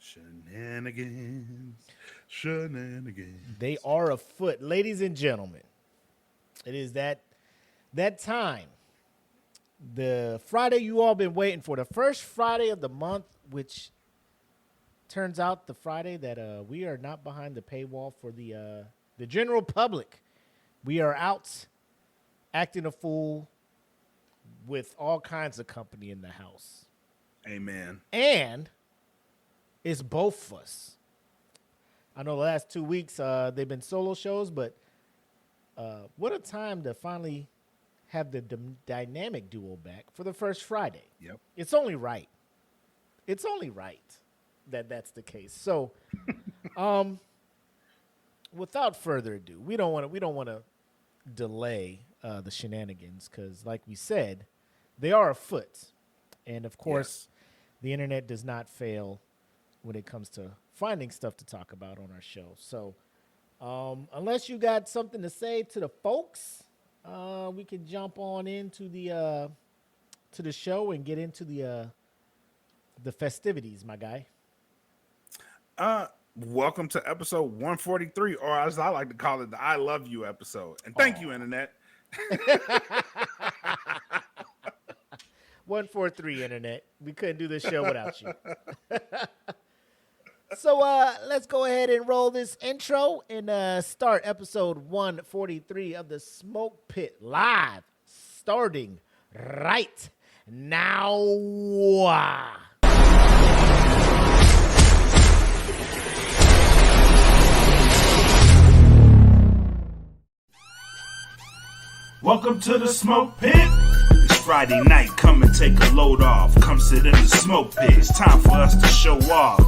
Shenanigans, shenanigans. They are afoot, ladies and gentlemen. It is that time. The Friday you all been waiting for, the first Friday of the month, which turns out the Friday that we are not behind the paywall for the general public. We are out acting a fool with all kinds of company in the house. Amen. And it's both of us. I know the last 2 weeks they've been solo shows, but what a time to finally have the dynamic duo back for the first Friday. Yep. It's only right. It's only right that that's the case. So, without further ado, we don't want to delay the shenanigans because, like we said, they are afoot, and of course, the internet does not fail when it comes to finding stuff to talk about on our show. So, unless you got something to say to the folks, we can jump on into the show and get into the festivities, my guy. Welcome to episode 143, or as I like to call it, the I Love You episode. And thank you, Internet. 143 Internet. We couldn't do this show without you. So let's go ahead and roll this intro and start episode 143 of the Smoke Pit live, starting right now. Welcome to the Smoke Pit. It's Friday night, come and take a load off. Come sit in the smoke pit, it's time for us to show off.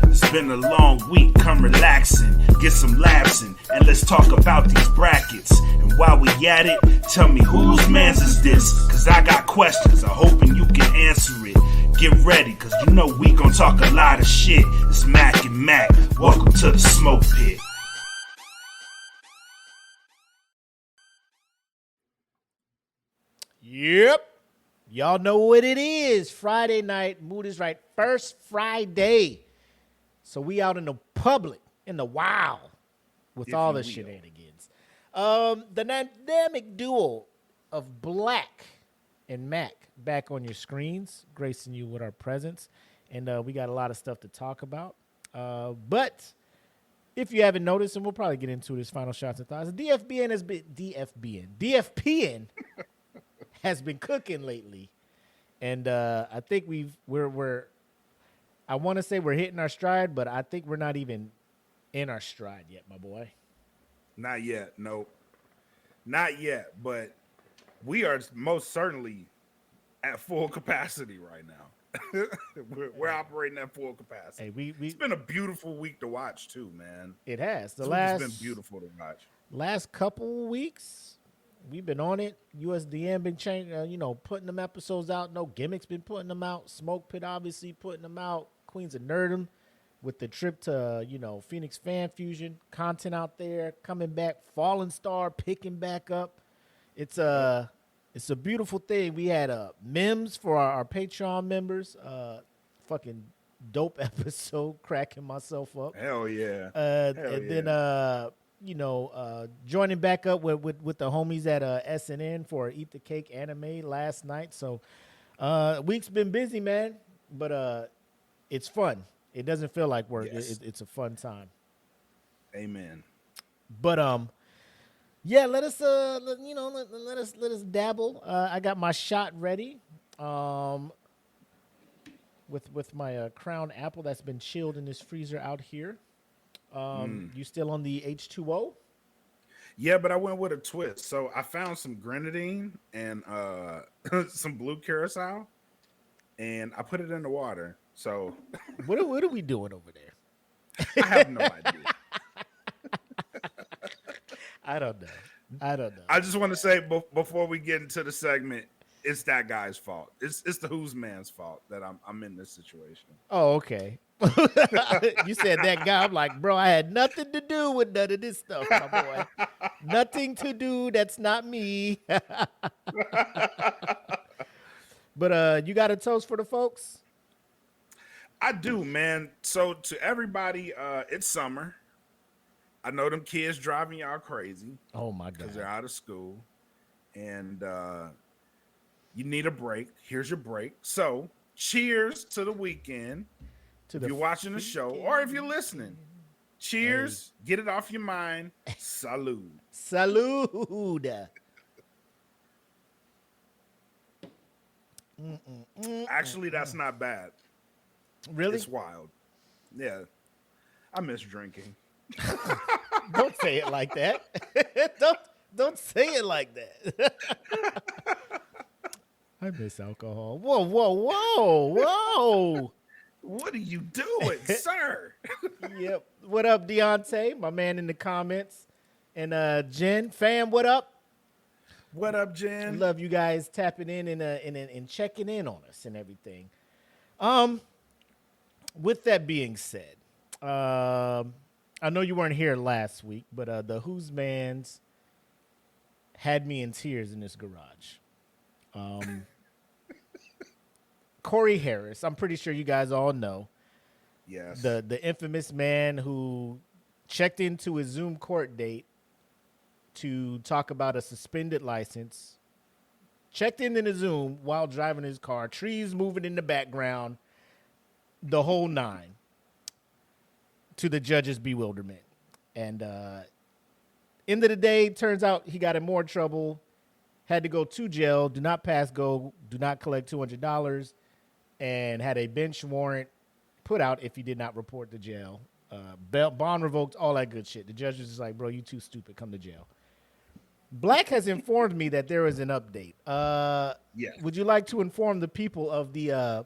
It's been a long week, come relaxing, get some laughs in, and let's talk about these brackets. And while we at it, tell me whose man's is this? Cause I got questions, I'm hoping you can answer it. Get ready, cause you know we gon' talk a lot of shit. It's Mac and Makk, welcome to the Smoke Pit. Yep. Y'all know what it is. Friday night, mood is right. First Friday. So we out in the public, in the wild, with If all you the will. shenanigans. The dynamic duo of Black and Mac back on your screens, gracing you with our presence. And we got a lot of stuff to talk about. But if you haven't noticed, and we'll probably get into this final shots and thoughts, DFPN has been cooking lately. And I think we're I want to say we're hitting our stride, but I think we're not even in our stride yet, my boy. Not yet, no. Not yet, but we are most certainly at full capacity right now. we're operating at full capacity. Hey, it's been a beautiful week to watch too, man. It has. It's been beautiful to watch. Last couple weeks, we've been on it. USDM been changing, putting them episodes out. No Gimmicks been putting them out. Smoke Pit obviously putting them out. Queens of Nerdum with the trip to, Phoenix Fan Fusion. Content out there, coming back. Fallen Star picking back up. It's a beautiful thing. We had memes for our Patreon members. Fucking dope episode, cracking myself up. Hell yeah. Then joining back up with the homies at SNN for Eat the Cake anime last night. So week's been busy, man, but it's fun. It doesn't feel like work. Yes. It's a fun time. Amen. But yeah, let us dabble. I got my shot ready. With my Crown Apple that's been chilled in this freezer out here. You still on the H2O? Yeah, but I went with a twist. So I found some grenadine and some blue curacao, and I put it in the water. So what are we doing over there? I have no idea. I don't know. I just want to say before we get into the segment, it's that guy's fault. It's the whose man's fault that I'm in this situation. Oh, okay. You said that guy. I'm like, bro, I had nothing to do with none of this stuff, my boy. Nothing to do. That's not me. But you got a toast for the folks? I do, man. So to everybody, it's summer. I know them kids driving y'all crazy Oh my because God. they're out of school, and you need a break. Here's your break. So cheers to the weekend. To If the you're watching the show or if you're listening, cheers. Get it off your mind. Salud. Salud. Actually, that's not bad. Really? It's wild. Yeah. I miss drinking. Don't say it like that. don't say it like that. I miss alcohol. Whoa, whoa, whoa, whoa. What are you doing, sir? Yep. What up, Deontay? My man in the comments. And Jen, fam, what up? What up, Jen? Love you guys tapping in and checking in on us and everything. With that being said, I know you weren't here last week, but the Who's Man's had me in tears in this garage. Corey Harris, I'm pretty sure you guys all know. Yes. The infamous man who checked into his Zoom court date to talk about a suspended license, checked in the Zoom while driving his car, trees moving in the background, the whole nine, to the judge's bewilderment. And end of the day, turns out he got in more trouble, had to go to jail, do not pass go, do not collect $200, and had a bench warrant put out if he did not report to jail. Bond revoked, all that good shit. The judge was just like, bro, you too stupid, come to jail. Black has informed me that there is an update. Yes. Would you like to inform the people of the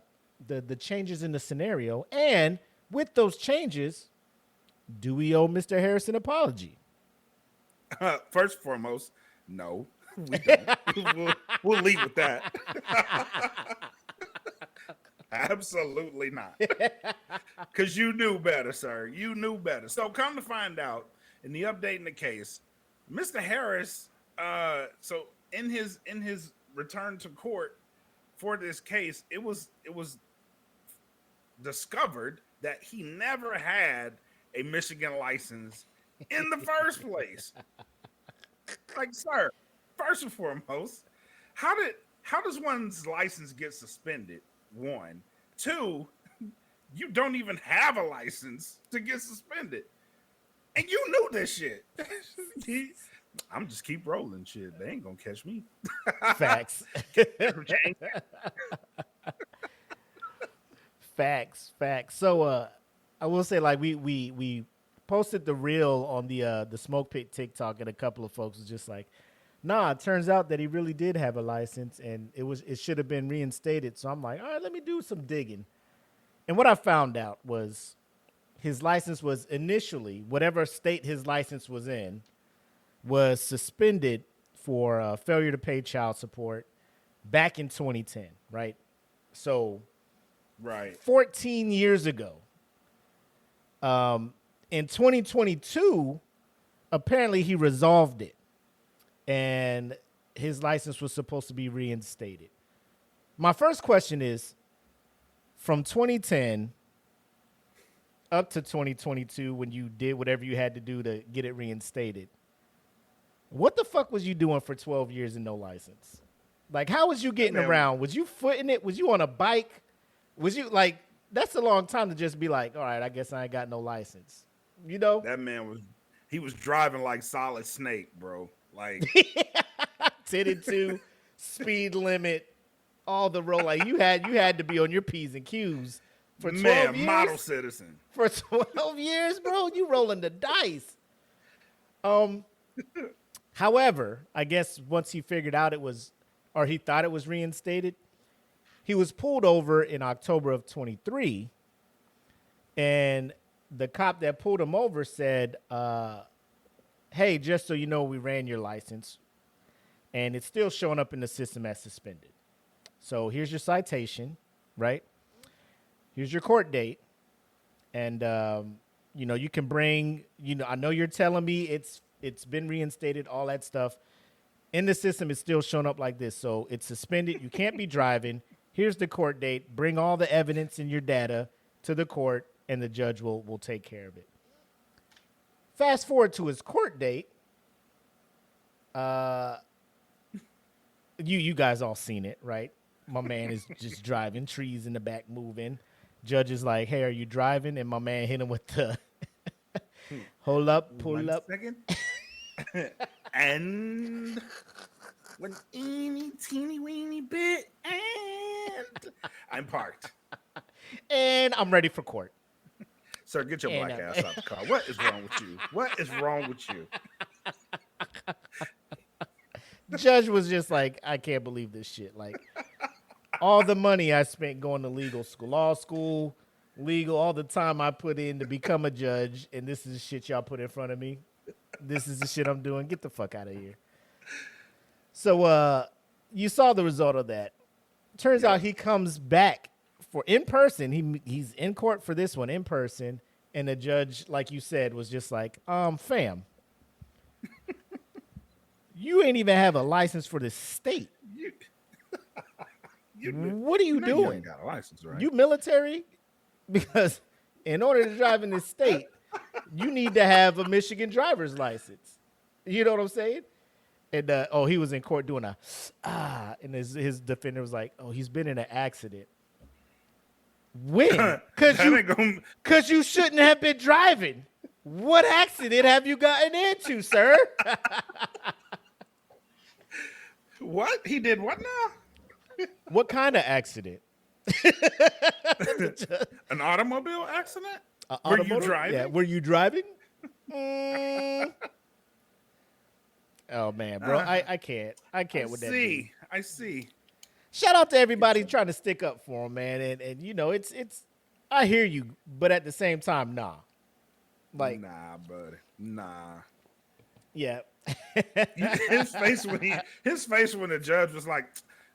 changes in the scenario? And with those changes, do we owe Mr. Harris an apology? First and foremost, no, we don't. we'll leave with that. Absolutely not. Because you knew better, sir. You knew better. So come to find out, in the update in the case, Mr. Harris, so in his return to court for this case, it was discovered that he never had a Michigan license in the first place. Like, sir, first and foremost, how does one's license get suspended? One. Two, you don't even have a license to get suspended. And you knew this shit. I'm just keep rolling shit. They ain't gonna catch me. Facts. Facts. So I will say, like, we posted the reel on the Smoke Pit TikTok, and a couple of folks was just like, nah, it turns out that he really did have a license and it should have been reinstated. So I'm like, all right, let me do some digging. And what I found out was his license was initially, whatever state his license was in, was suspended for failure to pay child support back in 2010, right? So right, 14 years ago. In 2022, apparently he resolved it, and his license was supposed to be reinstated. My first question is, from 2010 up to 2022, when you did whatever you had to do to get it reinstated, what the fuck was you doing for 12 years and no license? Like, how was you getting around? Was you footing it? Was you on a bike? Was you, like, that's a long time to just be like, all right, I guess I ain't got no license. You know? That man was driving like Solid Snake, bro. Like 10-2, speed limit, all the roll. Like, you had to be on your P's and Q's for 12 years. Model citizen. For 12 years, bro, you rolling the dice. However, I guess once he figured out he thought it was reinstated, he was pulled over in October of 23, and the cop that pulled him over said, hey, just so you know, we ran your license, and it's still showing up in the system as suspended. So here's your citation, right? Here's your court date, and, you can bring, I know you're telling me it's been reinstated, all that stuff. In the system, it's still showing up like this. So it's suspended. You can't be driving. Here's the court date. Bring all the evidence in your data. to the court, and the judge will take care of it. Fast forward to his court date. You guys all seen it, right? My man is just driving, trees in the back moving. Judge is like, "Hey, are you driving?" And my man hit him with the hold up, pull 1 up. second. And one teeny weeny bit, and I'm parked. And I'm ready for court. Sir, get your black ass out the car. What is wrong with you? What is wrong with you? Judge was just like, I can't believe this shit. Like, all the money I spent going to legal school, law school, legal, all the time I put in to become a judge, and this is the shit y'all put in front of me. This is the shit I'm doing. Get the fuck out of here. So you saw the result of that. Turns out he comes back for in person. He's in court for this one in person, and the judge, like you said, was just like, fam, you ain't even have a license for the state. What are you doing? You ain't got a license, right? You military? Because in order to drive in this state, you need to have a Michigan driver's license. You know what I'm saying? And he was in court doing and his defender was like, "Oh, he's been in an accident." When? Because you shouldn't have been driving. What accident have you gotten into, sir? What? He did what now? What kind of accident? An automobile accident? Were you driving? Yeah, were you driving? Oh man, bro, I can't with that. I see. Shout out to everybody trying to stick up for him, man, and you know it's. I hear you, but at the same time, nah. Like, nah, buddy, nah. Yeah. his face when the judge was like,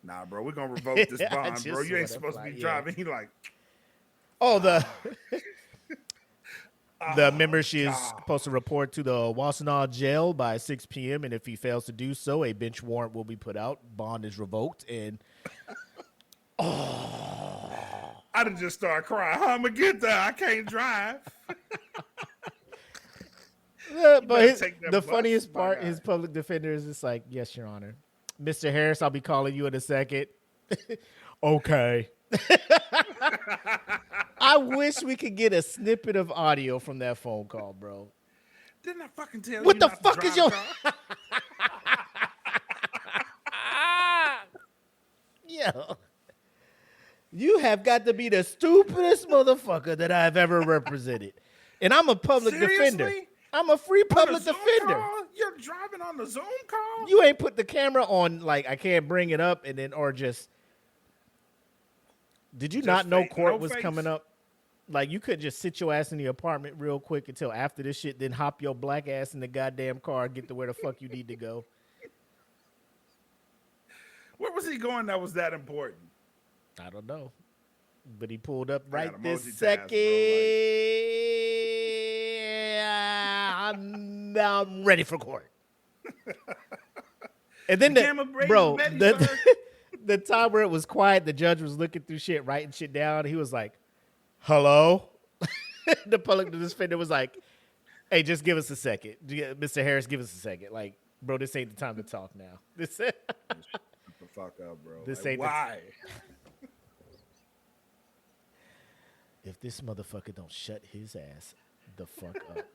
"Nah, bro, we're gonna revoke this bond, bro. You ain't supposed to be driving." He like, the member, she is supposed to report to the Wassenaw jail by 6 p.m. and if he fails to do so, a bench warrant will be put out. Bond is revoked, and I done just started crying. How I'm gonna get there? I can't drive. But the funniest part, his public defender is just like, "Yes, Your Honor. Mr. Harris, I'll be calling you in a second." Okay. I wish we could get a snippet of audio from that phone call, bro. Didn't I fucking tell you? What the fuck is your... Yo. You have got to be the stupidest motherfucker that I've ever represented. And I'm a public defender. I'm a free public defender. Call? You're driving on the Zoom call? You ain't put the camera on, like, I can't bring it up, and then, or just... Did you just not know court was coming up? Like, you could just sit your ass in the apartment real quick until after this shit, then hop your black ass in the goddamn car and get to where the fuck you need to go. Where was he going that was that important? I don't know. But he pulled up right this second. Now I'm ready for court. And then the time where it was quiet, the judge was looking through shit, writing shit down. He was like, "Hello?" The public defender was like, "Hey, just give us a second. Mr. Harris, give us a second. Like, bro, this ain't the time to talk now. This shut the fuck up, bro. This like, ain't why? If this motherfucker don't shut his ass the fuck up."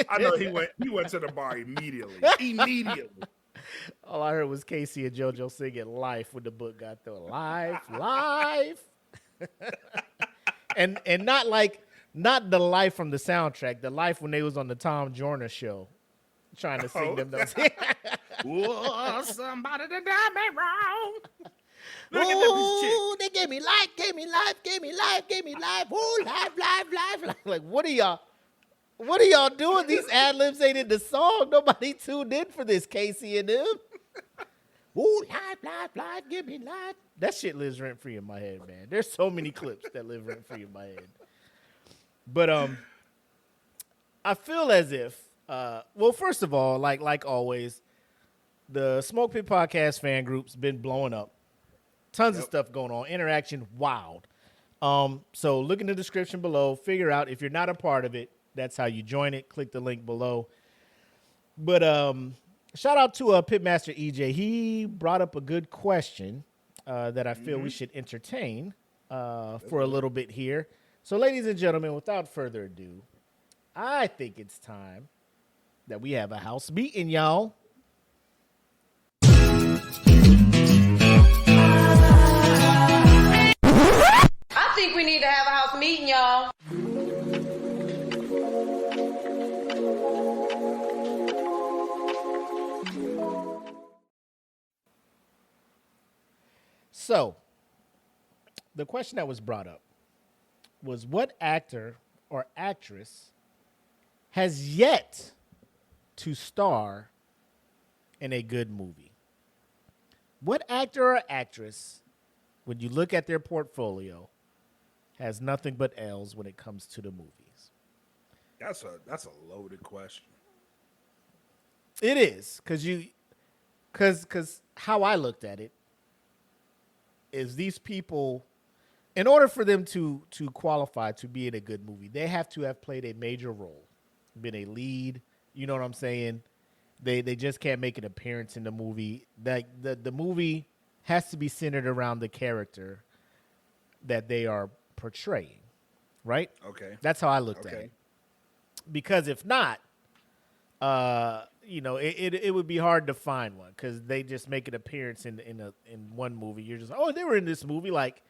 I know he went to the bar immediately. All I heard was Casey and JoJo singing "Life" when the book got through. Life. and not the Life from the soundtrack, the Life when they was on the Tom Joyner show trying to sing them those. Whoa, somebody that done me wrong. Ooh, they gave me life. Ooh, life. Like, what are y'all doing? These ad-libs ain't in the song. Nobody tuned in for this, Casey and them. Ooh, life, give me life. That shit lives rent-free in my head, man. There's so many clips that live rent-free in my head. But I feel as if, well, first of all, like always, the Smoke Pit Podcast fan group's been blowing up. Tons of stuff going on. Interaction, wild. So look in the description below. Figure out if you're not a part of it. That's how you join it. Click the link below. But shout out to Pitmaster EJ. He brought up a good question that I feel we should entertain for a little bit here. So, ladies and gentlemen, without further ado, I think it's time that we have a house meeting, y'all. I think we need to have a house meeting, y'all. So, the question that was brought up was what actor or actress has yet to star in a good movie? What actor or actress, when you look at their portfolio, has nothing but L's when it comes to the movies? That's a loaded question. It is, because how I looked at it is these people, in order for them to qualify to be in a good movie, they have to have played a major role, been a lead. You know what I'm saying? They just can't make an appearance in the movie. The movie has to be centered around the character that they are portraying, right? Okay. That's how I looked at it. Because if not, it would be hard to find one because they just make an appearance in one movie. You're just, oh, they were in this movie, like,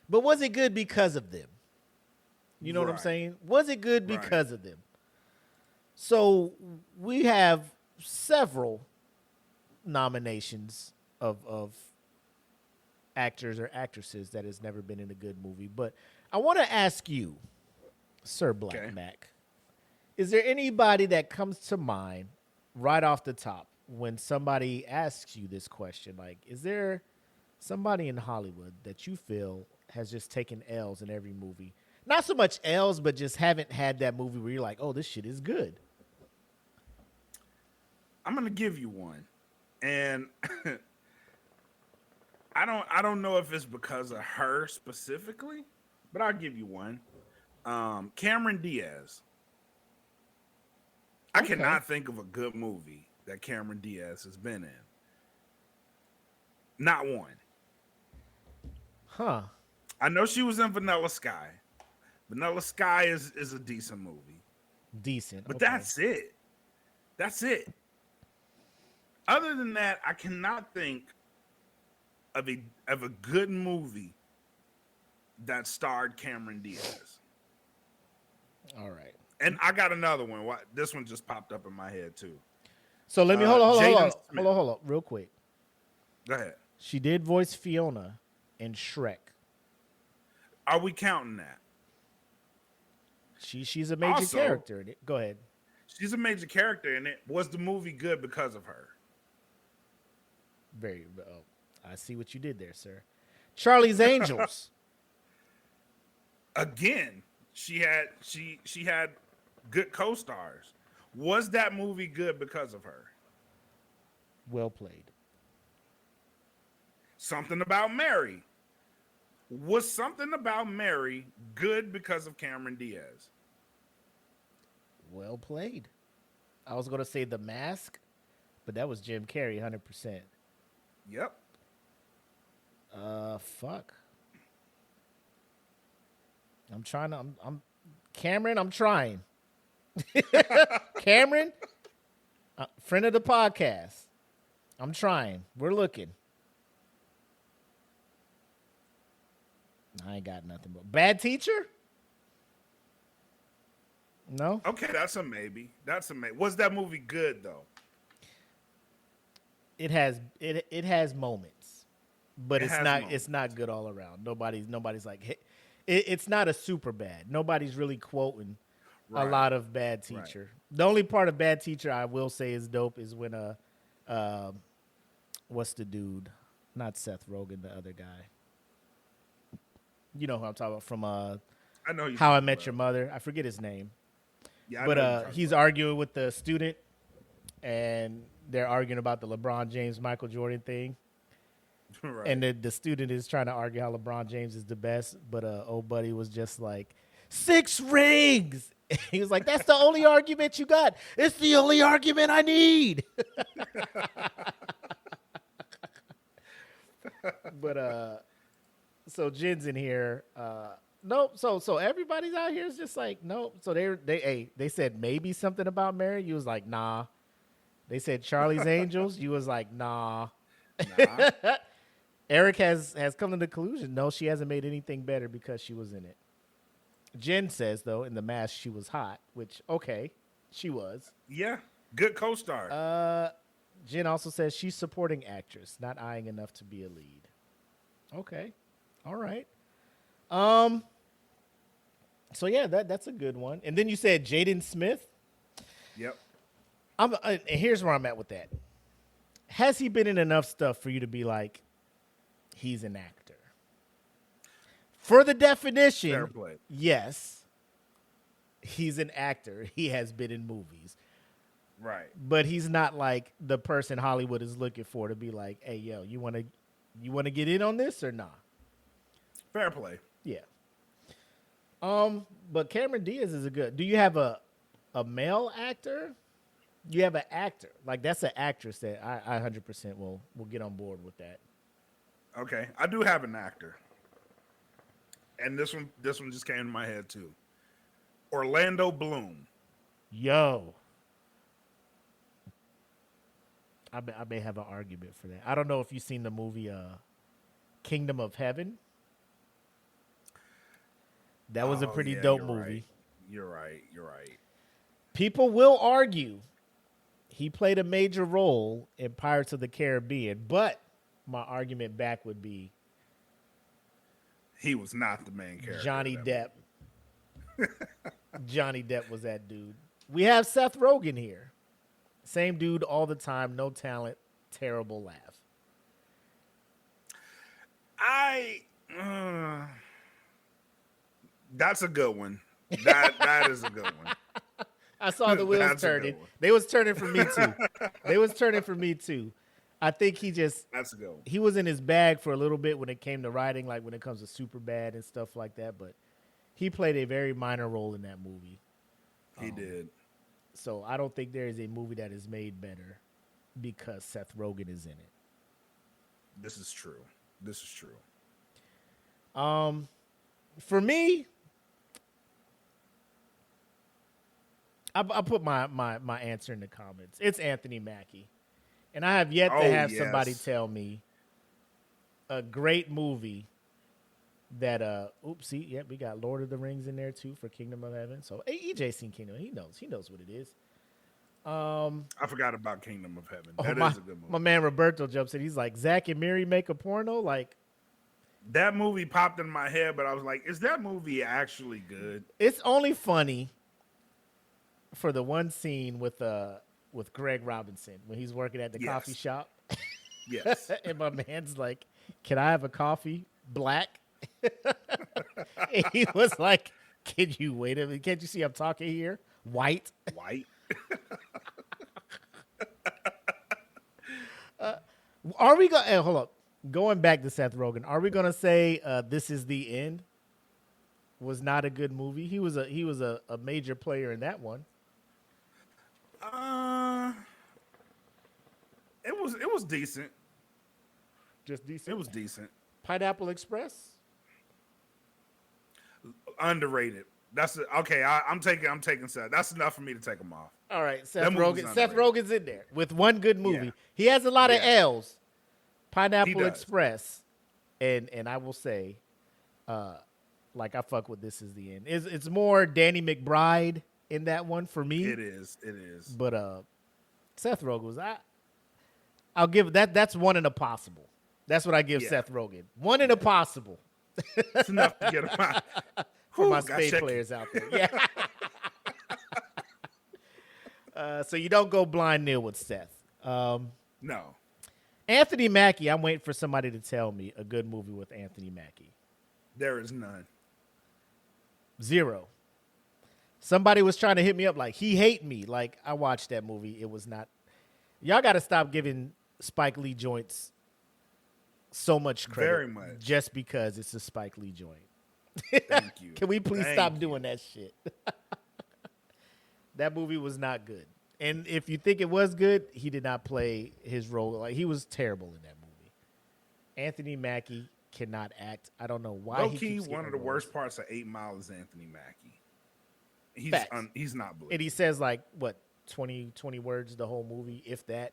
but was it good because of them? You know what I'm saying? Was it good because of them? So we have several nominations of actors or actresses that has never been in a good movie. But I want to ask you, Sir Black Mac, is there anybody that comes to mind right off the top when somebody asks you this question? Like, is there somebody in Hollywood that you feel has just taken L's in every movie? Not so much L's, but just haven't had that movie where you're like, oh, this shit is good. I'm gonna give you one, and I don't know if it's because of her specifically, but I'll give you one. Cameron Diaz. I cannot think of a good movie that Cameron Diaz has been in. Not one. Huh. I know she was in Vanilla Sky. Vanilla Sky is a decent movie. Decent. But that's it. That's it. Other than that, I cannot think of a good movie that starred Cameron Diaz. All right. And I got another one. This one just popped up in my head too. So let me hold on, real quick. Go ahead. She did voice Fiona in Shrek. Are we counting that? She's a major character in it. Go ahead. She's a major character in it. Was the movie good because of her? Very well. I see what you did there, sir. Charlie's Angels. Again, she had good co-stars. Was that movie good because of her? Well played. Something About Mary. Was Something About Mary good because of Cameron Diaz? Well played. I was going to say The Mask, but that was Jim Carrey, 100%. Yep. Fuck. I'm trying. Cameron, I'm trying. Cameron, friend of the podcast. I'm trying. We're looking. I ain't got nothing but Bad Teacher. No. Okay, that's a maybe. Was that movie good though? It has moments, but it's not good all around. Nobody's like it's not a super bad. Nobody's really quoting a lot of Bad Teacher. Right. The only part of Bad Teacher I will say is dope is when what's the dude? Not Seth Rogen, the other guy. You know who I'm talking about from I know How I Met Your Mother. I forget his name. Yeah, but he's arguing with the student, and they're arguing about the LeBron James Michael Jordan thing. Right. And the student is trying to argue how LeBron James is the best, but old buddy was just like, 6 rings. He was like, that's the only argument you got. It's the only argument I need. But so Jen's in here. Nope. So everybody's out here is just like, nope. So they said maybe something about Mary. You was like, nah. They said Charlie's Angels. You was like, nah. Eric has come to the conclusion, no, she hasn't made anything better because she was in it. Jen says, though, in The Mask, she was hot, which, okay, she was. Yeah, good co-star. Jen also says she's supporting actress, not eyeing enough to be a lead. Okay, all right. So yeah, that's a good one. And then you said Jaden Smith. Yep. And here's where I'm at with that. Has he been in enough stuff for you to be like, he's an actor? For the definition, Fair play. yes, he's an actor. He has been in movies. Right. But he's not like the person Hollywood is looking for to be like, hey, yo, you want to get in on this or not? Fair play. Yeah. But Cameron Diaz is a good. Do you have a male actor? You have an actor. Like, that's an actress that I 100% will get on board with that. Okay, I do have an actor. And this one just came to my head too. Orlando Bloom. Yo. I may have an argument for that. I don't know if you've seen the movie Kingdom of Heaven. That was a pretty dope movie. Right. You're right. People will argue he played a major role in Pirates of the Caribbean, but my argument back would be he was not the main character. Johnny Depp. Johnny Depp was that dude. We have Seth Rogen here. Same dude all the time, no talent, terrible laugh. That's a good one. That is a good one. I saw the wheels turning. They was turning for me too. I think that's a good one. He was in his bag for a little bit when it came to writing, like when it comes to Superbad and stuff like that, but he played a very minor role in that movie. He did. So I don't think there is a movie that is made better because Seth Rogen is in it. This is true. For me, I put my answer in the comments. It's Anthony Mackie. And I have yet to have somebody tell me a great movie that we got Lord of the Rings in there too for Kingdom of Heaven. So EJ seen Kingdom. He knows what it is. I forgot about Kingdom of Heaven. That is a good movie. My man Roberto jumps in. He's like, Zach and Miri make a porno? Like, that movie popped in my head, but I was like, is that movie actually good? It's only funny for the one scene with Greg Robinson when he's working at the coffee shop. Yes. And my man's like, can I have a coffee? Black? And he was like, can you wait a minute? Can't you see I'm talking here? White? Are we going? Hold up. Going back to Seth Rogen, are we gonna say This Is the End was not a good movie? He was a major player in that one. It was decent. Just decent. It was decent. Pineapple Express. Underrated. Okay. I'm taking Seth. That's enough for me to take him off. All right, Seth Rogen. Seth Rogen's in there with one good movie. Yeah. He has a lot of L's. Pineapple Express, and I will say, like I fuck with This Is the End. It's more Danny McBride in that one for me. It is. But Seth Rogen was I'll give that. That's one in a possible. That's what I give Seth Rogen. One in a possible. It's enough to get him out. For my spade players out there. Yeah. So you don't go blind nil with Seth. No. Anthony Mackie, I'm waiting for somebody to tell me a good movie with Anthony Mackie. There is none. 0. Somebody was trying to hit me up like, he hate me. Like, I watched that movie. It was not. Y'all got to stop giving Spike Lee joints so much credit. Very much. Just because it's a Spike Lee joint. Thank you. Can we please Thank stop you. doing that shit? That movie was not good. And if you think it was good, he did not play his role. Like, he was terrible in that movie. Anthony Mackie cannot act. I don't know why. Low he key, keeps one of the getting worst roles. parts of 8 Mile is Anthony Mackie. He's not blue. And he says like what 20 words the whole movie, if that.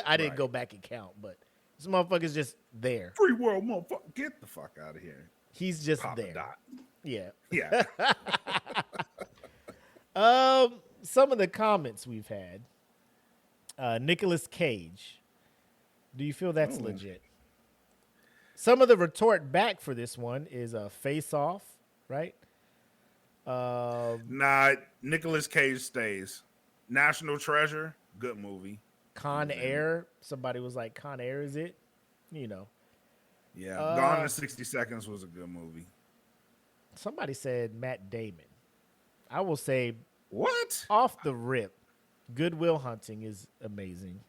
I didn't Right. go back and count, but this motherfucker's just there. Free world motherfucker. Get the fuck out of here. He's just Papa there. Dot. Yeah. Yeah. Some of the comments we've had. Nicolas Cage. Do you feel that's legit? Some of the retort back for this one is a Face Off, right? Nah, Nicolas Cage stays. National Treasure, good movie. Con Air. Somebody was like, Con Air is it? You know. Yeah. Gone in 60 Seconds was a good movie. Somebody said Matt Damon. I will say, What? off the rip, Good Will Hunting is amazing.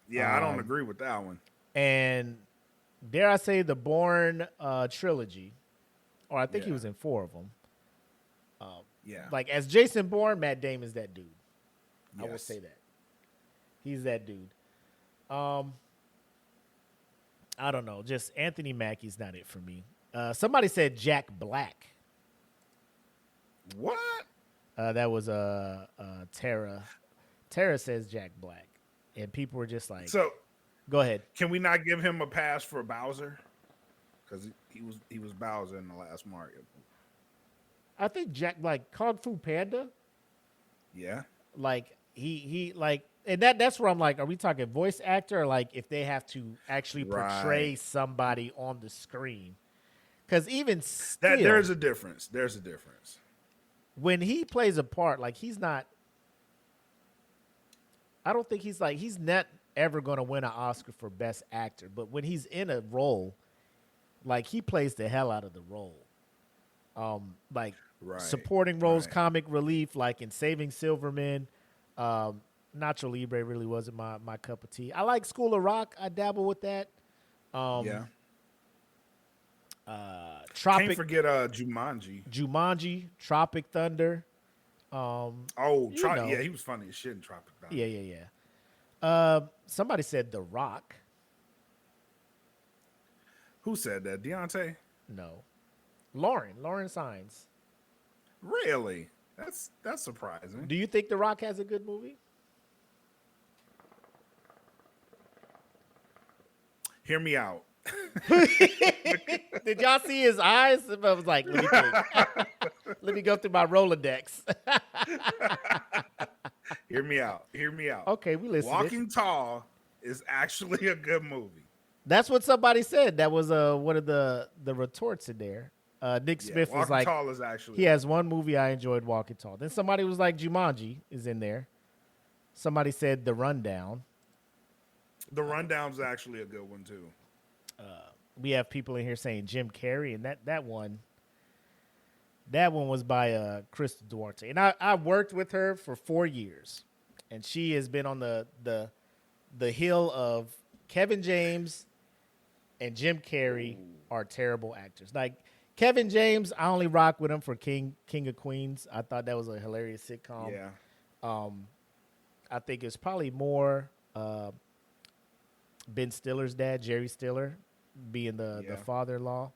Yeah, I don't agree with that one. And dare I say the Bourne trilogy, or I think he Yeah. was in 4 of them. Yeah. Like as Jason Bourne, Matt Damon's that dude. I will Yes. say that. He's that dude. I don't know. Just Anthony Mackie's not it for me. Somebody said Jack Black. What? That was Tara. Tara says Jack Black. And people were just like, So go ahead. can we not give him a pass for Bowser? Because he was Bowser in the last Mario movie. I think Jack, like Kung Fu Panda, Yeah. like he like, and that's where I'm like, are we talking voice actor or like if they have to actually portray Right. somebody on the screen? Because even still, That there's a difference. There's a difference. when he plays a part, like he's not. I don't think he's not ever going to win an Oscar for Best Actor, but when he's in a role, like he plays the hell out of the role. Like Right. supporting roles, Right. comic relief, like in Saving Silverman. Nacho Libre really wasn't my cup of tea. I like School of Rock. I dabble with that. Yeah. Tropic Can't forget Jumanji. Jumanji, Tropic Thunder. Oh, know. yeah, he was funny as shit in Tropic Thunder. Yeah. Somebody said The Rock. Who said that? Deontay? No. Lauren Sainz. Really? That's surprising. Do you think The Rock has a good movie? Hear me out. Did y'all see his eyes? I was like, let me think. Let me go through my Rolodex. Hear me out. Hear me out. Okay, we listen. Walking Tall is actually a good movie. That's what somebody said. That was one of the retorts in there. Nick Yeah, Smith was Walking like, Tall is actually. he has one movie I enjoyed, Walking Tall. Then somebody was like, Jumanji is in there. Somebody said The Rundown. The Rundown's actually a good one too. We have people in here saying Jim Carrey, and that one was by Crystal Duarte. And I worked with her for 4 years, and she has been on the hill of Kevin James and Jim Carrey are terrible actors. Like Kevin James, I only rock with him for King of Queens. I thought that was a hilarious sitcom. Yeah. I think it's probably more Ben Stiller's dad, Jerry Stiller, being the father-in-law.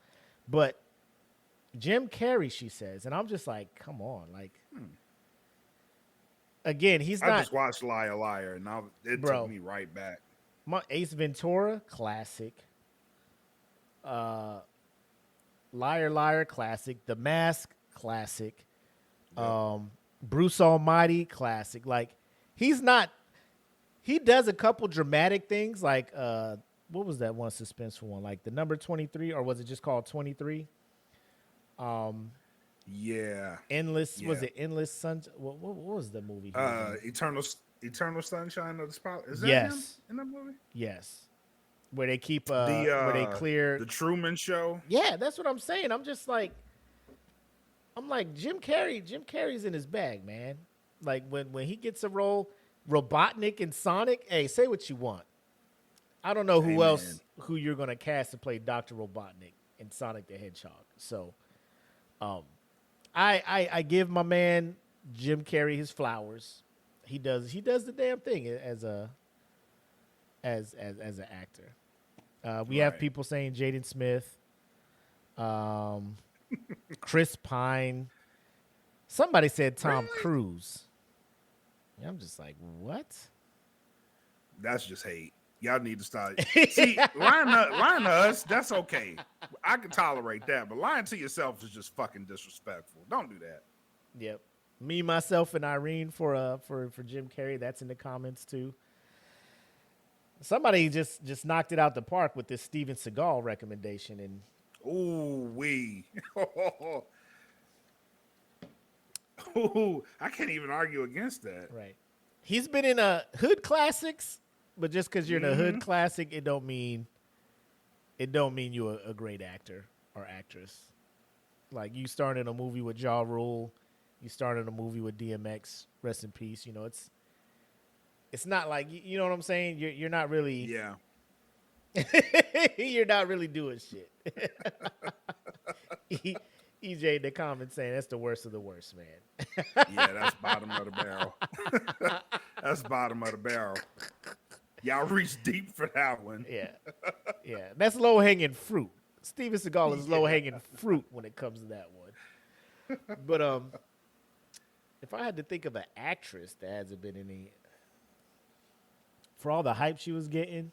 But Jim Carrey, she says, and I'm just like, come on. Like, again, he's I not. just watched Liar Liar, and now it Bro. took me right back. Ace Ventura, classic. Liar Liar, classic. The Mask, classic. Bruce Almighty, classic. Like, he's not. He does a couple dramatic things, like what was that one suspenseful one? Like The Number 23, or was it just called 23? Yeah. Endless. Was Yeah. it Endless Sun? What was the movie? he was in? Eternal Sunshine of the Spotless. Is that Yes. him in that movie? Yes. Where they keep where they clear. The Truman Show. Yeah, that's what I'm saying. I'm like Jim Carrey. Jim Carrey's in his bag, man. Like when he gets a role, Robotnik and Sonic. Hey, say what you want. I don't know who Amen. else who you're gonna cast to play Dr. Robotnik in Sonic the Hedgehog. So, I give my man Jim Carrey his flowers. He does the damn thing as an actor. We have people saying Jaden Smith, Chris Pine. Somebody said Tom Cruise. And I'm just like, what? That's just hate. Y'all need to start. See, lying to us, that's okay. I can tolerate that, but lying to yourself is just fucking disrespectful. Don't do that. Yep. Me, myself, and Irene for Jim Carrey. That's in the comments too. Somebody just knocked it out the park with this Steven Seagal recommendation, and I can't even argue against that. right. He's been in a hood classics, but just because you're in a hood classic, it don't mean you a great actor or actress. Like you starred in a movie with Ja Rule, you starred in a movie with DMX, rest in peace. You know, it's not like, you know what I'm saying? You're not really you're not really doing shit. EJ in the comments saying that's the worst of the worst, man. Yeah, that's bottom of the barrel. That's bottom of the barrel. Y'all reach deep for that one. Yeah. That's low hanging fruit. Steven Seagal is low hanging fruit when it comes to that one. But if I had to think of an actress that hasn't been any, for all the hype she was getting,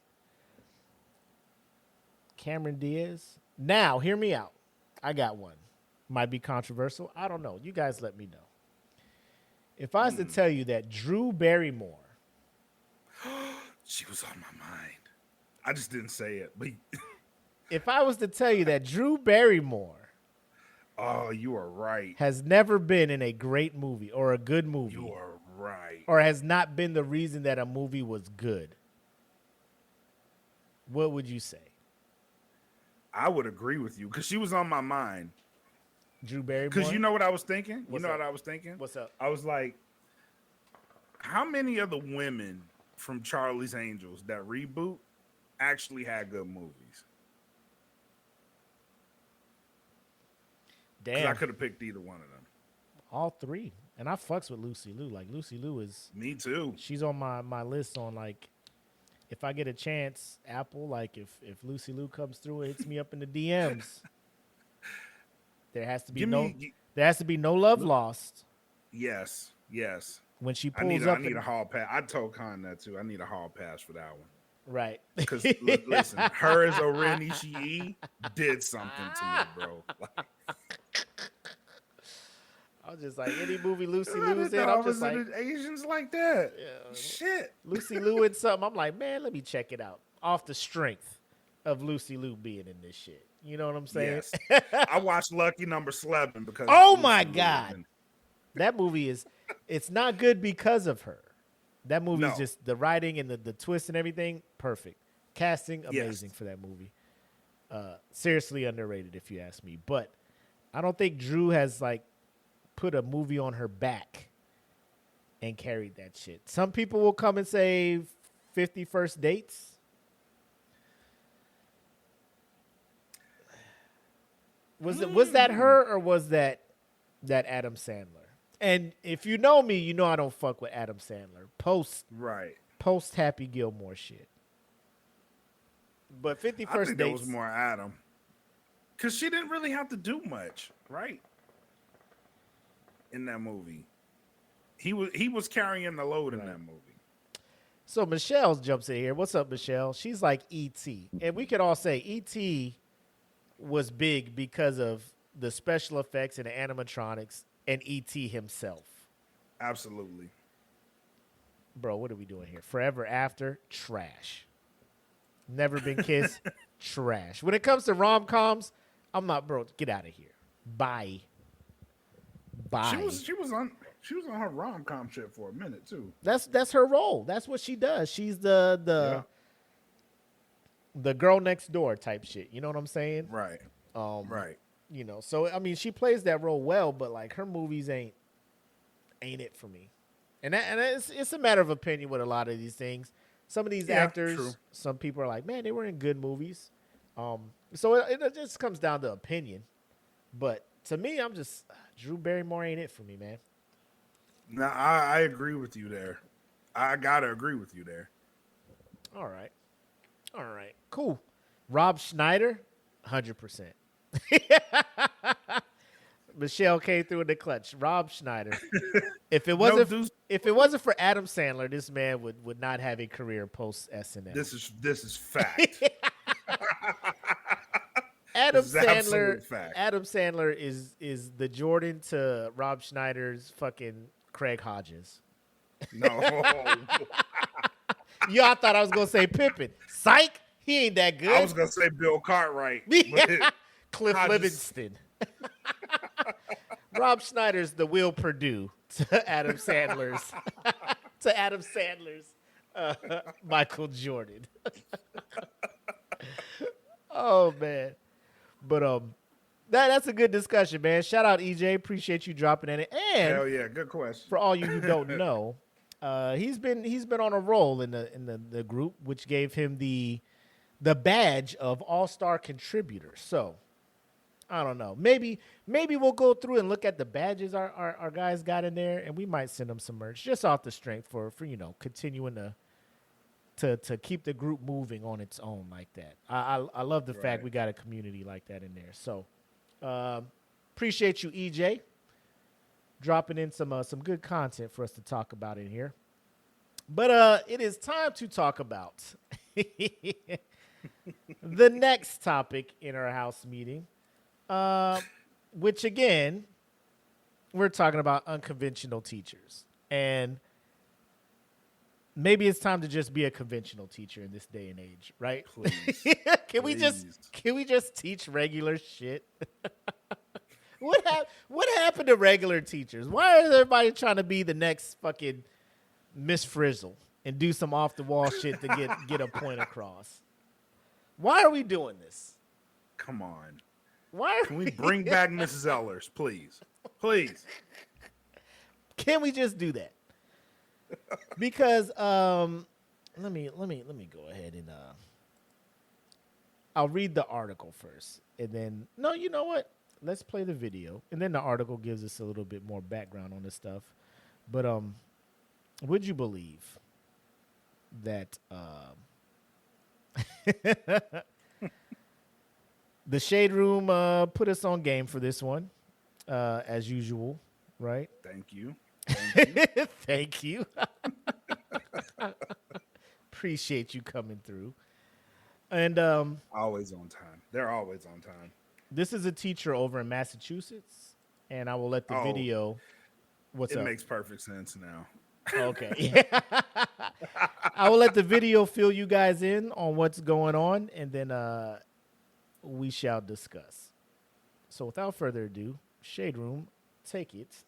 Cameron Diaz. Now, hear me out. I got one. Might be controversial. I don't know. You guys let me know. If I was to tell you that Drew Barrymore. She was on my mind. I just didn't say it. But If I was to tell you that Drew Barrymore. Oh, you are right. Has never been in a great movie or a good movie. You are right. Or has not been the reason that a movie was good. What would you say? I would agree with you because she was on my mind. Drew Barrymore? Because you know what I was thinking? What's up? What's up? I was like, how many of the women from Charlie's Angels that reboot actually had good movies? Damn. I could have picked either one of them. All three. And I fucks with Lucy Liu. Like, Lucy Liu is... Me too. She's on my list on, like, if I get a chance, Apple, like, if Lucy Liu comes through and hits me up in the DMs, there has to be no love lost. Yes. When she I pulls up... I need a hall pass. I told Con that, too. I need a hall pass for that one. Right. Because, listen, her as Oren Ishii did something to me, bro. Like, I was just like, any movie Lucy Liu's in, I'm just like... Asians like that. Yeah. Shit. Lucy Liu in something, I'm like, man, let me check it out. Off the strength of Lucy Liu being in this shit. You know what I'm saying? Yes. I watched Lucky Number 11 because... Oh, my God. That movie is... It's not good because of her. That movie is just the writing and the twist and everything, perfect. Casting, amazing for that movie. Seriously underrated, if you ask me. But I don't think Drew has, like, put a movie on her back and carried that shit. Some people will come and say 50 First Dates. Was that her or was that Adam Sandler? And if you know me, you know I don't fuck with Adam Sandler. Post Happy Gilmore shit. But 50 First I think Dates. That was more Adam. Because she didn't really have to do much, right? In that movie. He was carrying the load in that movie. So Michelle jumps in here. What's up, Michelle? She's like E.T. And we could all say E.T. was big because of the special effects and the animatronics and E.T. himself. Absolutely. Bro, what are we doing here? Forever After, trash. Never Been Kissed, trash. When it comes to rom-coms, I'm not, bro, get out of here. Bye. She was on her rom-com shit for a minute too. That's her role. That's what she does. She's the girl next door type shit. You know what I'm saying? Right. Right. You know, so I mean, she plays that role well, but like her movies ain't it for me. And it's a matter of opinion with a lot of these things. some of these Yeah, actors, true. some people are like, man, they were in good movies. So it just comes down to opinion. But to me, I'm just Drew Barrymore ain't it for me, man. No, I agree with you there. I gotta agree with you there. All right, cool. Rob Schneider, 100%. Michelle came through in the clutch. Rob Schneider. If it wasn't for Adam Sandler, this man would not have a career post SNL. This is fact. Adam This is absolute Sandler. fact. Adam Sandler is the Jordan to Rob Schneider's fucking Craig Hodges. No. Y'all thought I was gonna say Pippen. Psych, he ain't that good. I was gonna say Bill Cartwright. But Cliff Hodges. Livingston. Rob Schneider's the Will Perdue to Adam Sandler's Michael Jordan. Oh man. But that's a good discussion, man. Shout out EJ, appreciate you dropping in it. And hell yeah, good question. for all you who don't know, he's been on a roll in the group, which gave him the badge of all-star contributor. So I don't know. Maybe we'll go through and look at the badges our guys got in there, and we might send them some merch just off the strength for continuing to keep the group moving on its own like that. I love the fact we got a community like that in there. So appreciate you, EJ, dropping in some good content for us to talk about in here. But it is time to talk about the next topic in our house meeting, which again, we're talking about unconventional teachers. And maybe it's time to just be a conventional teacher in this day and age, right? Please. Can we just teach regular shit? What happened to regular teachers? Why is everybody trying to be the next fucking Miss Frizzle and do some off the wall shit to get a point across? Why are we doing this? Come on. Can we bring back Mrs. Ellers, please? Please. Can we just do that? Because let me go ahead and I'll read the article first, and then you know what? Let's play the video, and then the article gives us a little bit more background on this stuff. But would you believe that the Shade Room put us on game for this one, as usual, right? Thank you. Thank you. Appreciate you coming through. And always on time. They're always on time. This is a teacher over in Massachusetts, and I will let the video. What's up? It makes perfect sense now. Okay. I will let the video fill you guys in on what's going on, and then we shall discuss. So without further ado, Shade Room, take it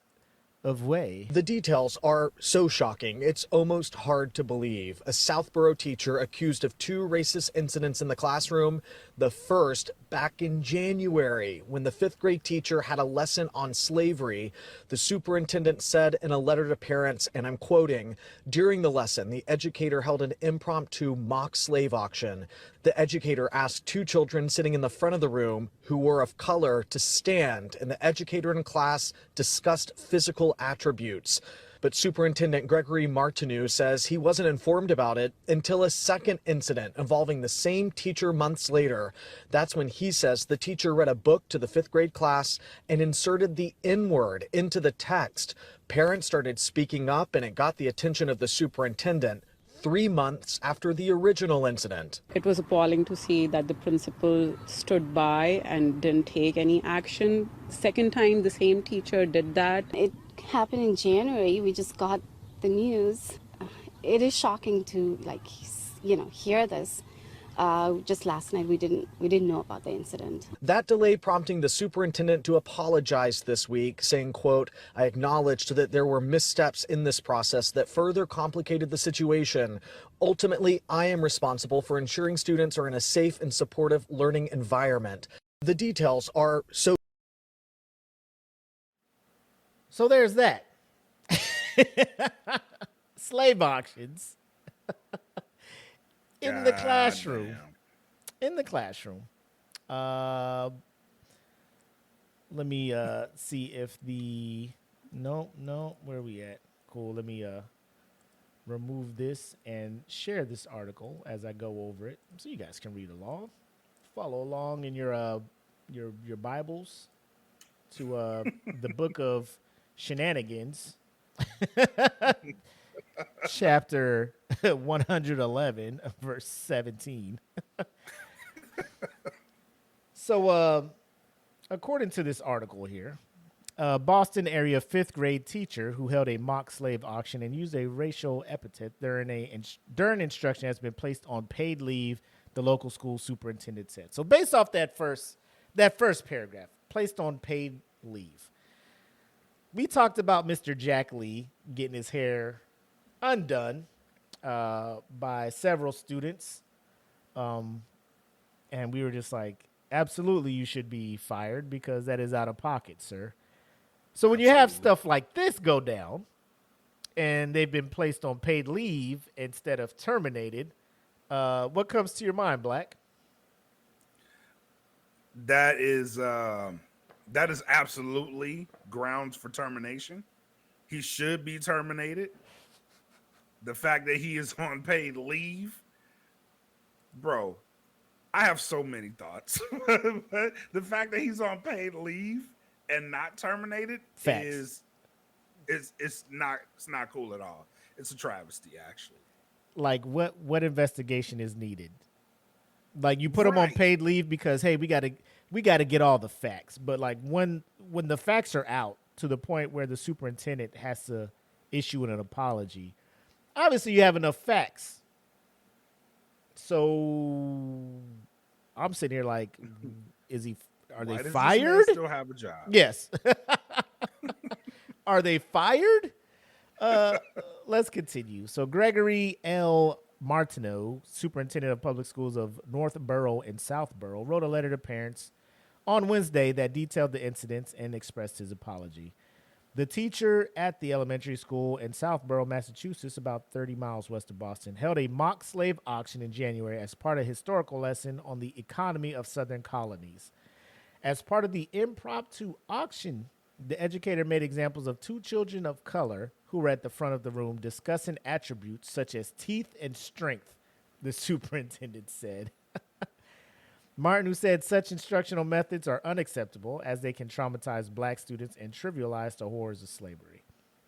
away. The details are so shocking, it's almost hard to believe. A Southborough teacher accused of 2 racist incidents in the classroom. The first back in January, when the 5th grade teacher had a lesson on slavery. The superintendent said in a letter to parents, and I'm quoting, "During the lesson, the educator held an impromptu mock slave auction. The educator asked 2 children sitting in the front of the room who were of color to stand, and the educator in class discussed physical attributes." But Superintendent Gregory Martineau says he wasn't informed about it until a second incident involving the same teacher months later. That's when he says the teacher read a book to the 5th grade class and inserted the N-word into the text. Parents started speaking up, and it got the attention of the superintendent 3 months after the original incident. It was appalling to see that the principal stood by and didn't take any action. Second time the same teacher did that. It happened in January. We just got the news. It is shocking to hear this. Just last night we didn't know about the incident. That delay prompting the superintendent to apologize this week, saying, quote, "I acknowledged that there were missteps in this process that further complicated the situation. Ultimately, I am responsible for ensuring students are in a safe and supportive learning environment." The details are so there's that. Slave auctions. in the God classroom. damn. In the classroom. Let me see if the no, where are we at? Cool. Let me remove this and share this article as I go over it so you guys can read along. Follow along in your Bibles to the book of Shenanigans, chapter 111, verse 17. So, according to this article here, a Boston area fifth grade teacher who held a mock slave auction and used a racial epithet during instruction has been placed on paid leave, the local school superintendent said. So based off that first paragraph, placed on paid leave. We talked about Mr. Jack Lee getting his hair undone by several students. And we were just like, absolutely, you should be fired because that is out of pocket, sir. So when you have stuff like this go down and they've been placed on paid leave instead of terminated, what comes to your mind, Black? That is absolutely grounds for termination. He should be terminated. The fact that he is on paid leave, bro, I have so many thoughts. The fact that he's on paid leave and not terminated Facts. it's not cool at all. It's a travesty, actually. Like what investigation is needed? Like you put him on paid leave because hey, we gotta get all the facts. But like when the facts are out to the point where the superintendent has to issue an apology, obviously you have enough facts. So I'm sitting here like, are they fired? Still have a job? Yes. Are they fired? Let's continue. So Gregory L. Martineau, superintendent of public schools of Northborough and Southborough, wrote a letter to parents on Wednesday that detailed the incidents and expressed his apology. The teacher at the elementary school in Southborough, Massachusetts, about 30 miles west of Boston, held a mock slave auction in January as part of a historical lesson on the economy of southern colonies. As part of the impromptu auction, the educator made examples of two children of color who were at the front of the room discussing attributes such as teeth and strength, the superintendent said. Martin, who said such instructional methods are unacceptable as they can traumatize black students and trivialize the horrors of slavery.